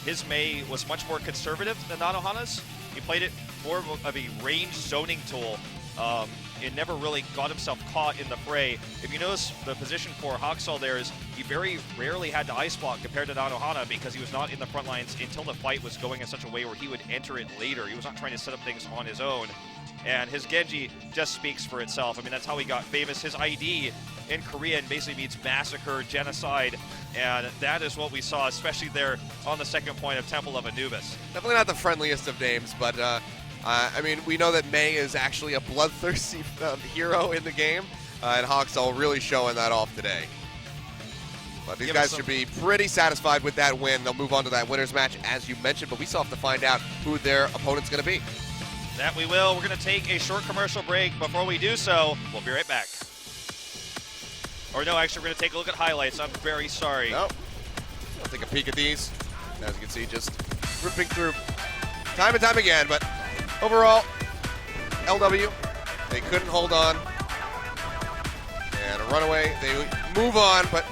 His Mei was much more conservative than Nanohana's. He played it more of a range zoning tool, and never really got himself caught in the fray. If you notice, the position for Hawksall there is he very rarely had to ice block compared to Nanohana because he was not in the front lines until the fight was going in such a way where he would enter it later. He was not trying to set up things on his own. And his Genji just speaks for itself. I mean, that's how he got famous. His ID in Korean basically means massacre, genocide, and that is what we saw, especially there on the second point of Temple of Anubis. Definitely not the friendliest of names, but I mean, we know that Mei is actually a bloodthirsty hero in the game, and Hawksall really showing that off today. But these guys should be pretty satisfied with that win. They'll move on to that winner's match, as you mentioned, but we still have to find out who their opponent's going to be. That we will. We're going to take a short commercial break. Before we do so, we'll be right back. Or no, actually, we're going to take a look at highlights. I'm very sorry. Nope. I'll take a peek at these. As you can see, just ripping through time and time again, but overall, LW, they couldn't hold on. And a Runaway, they move on, but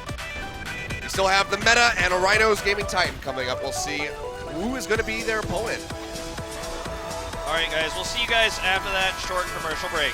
we still have the Meta and a Rhinos Gaming Titan coming up. We'll see who is going to be their opponent. All right, guys, we'll see you guys after that short commercial break.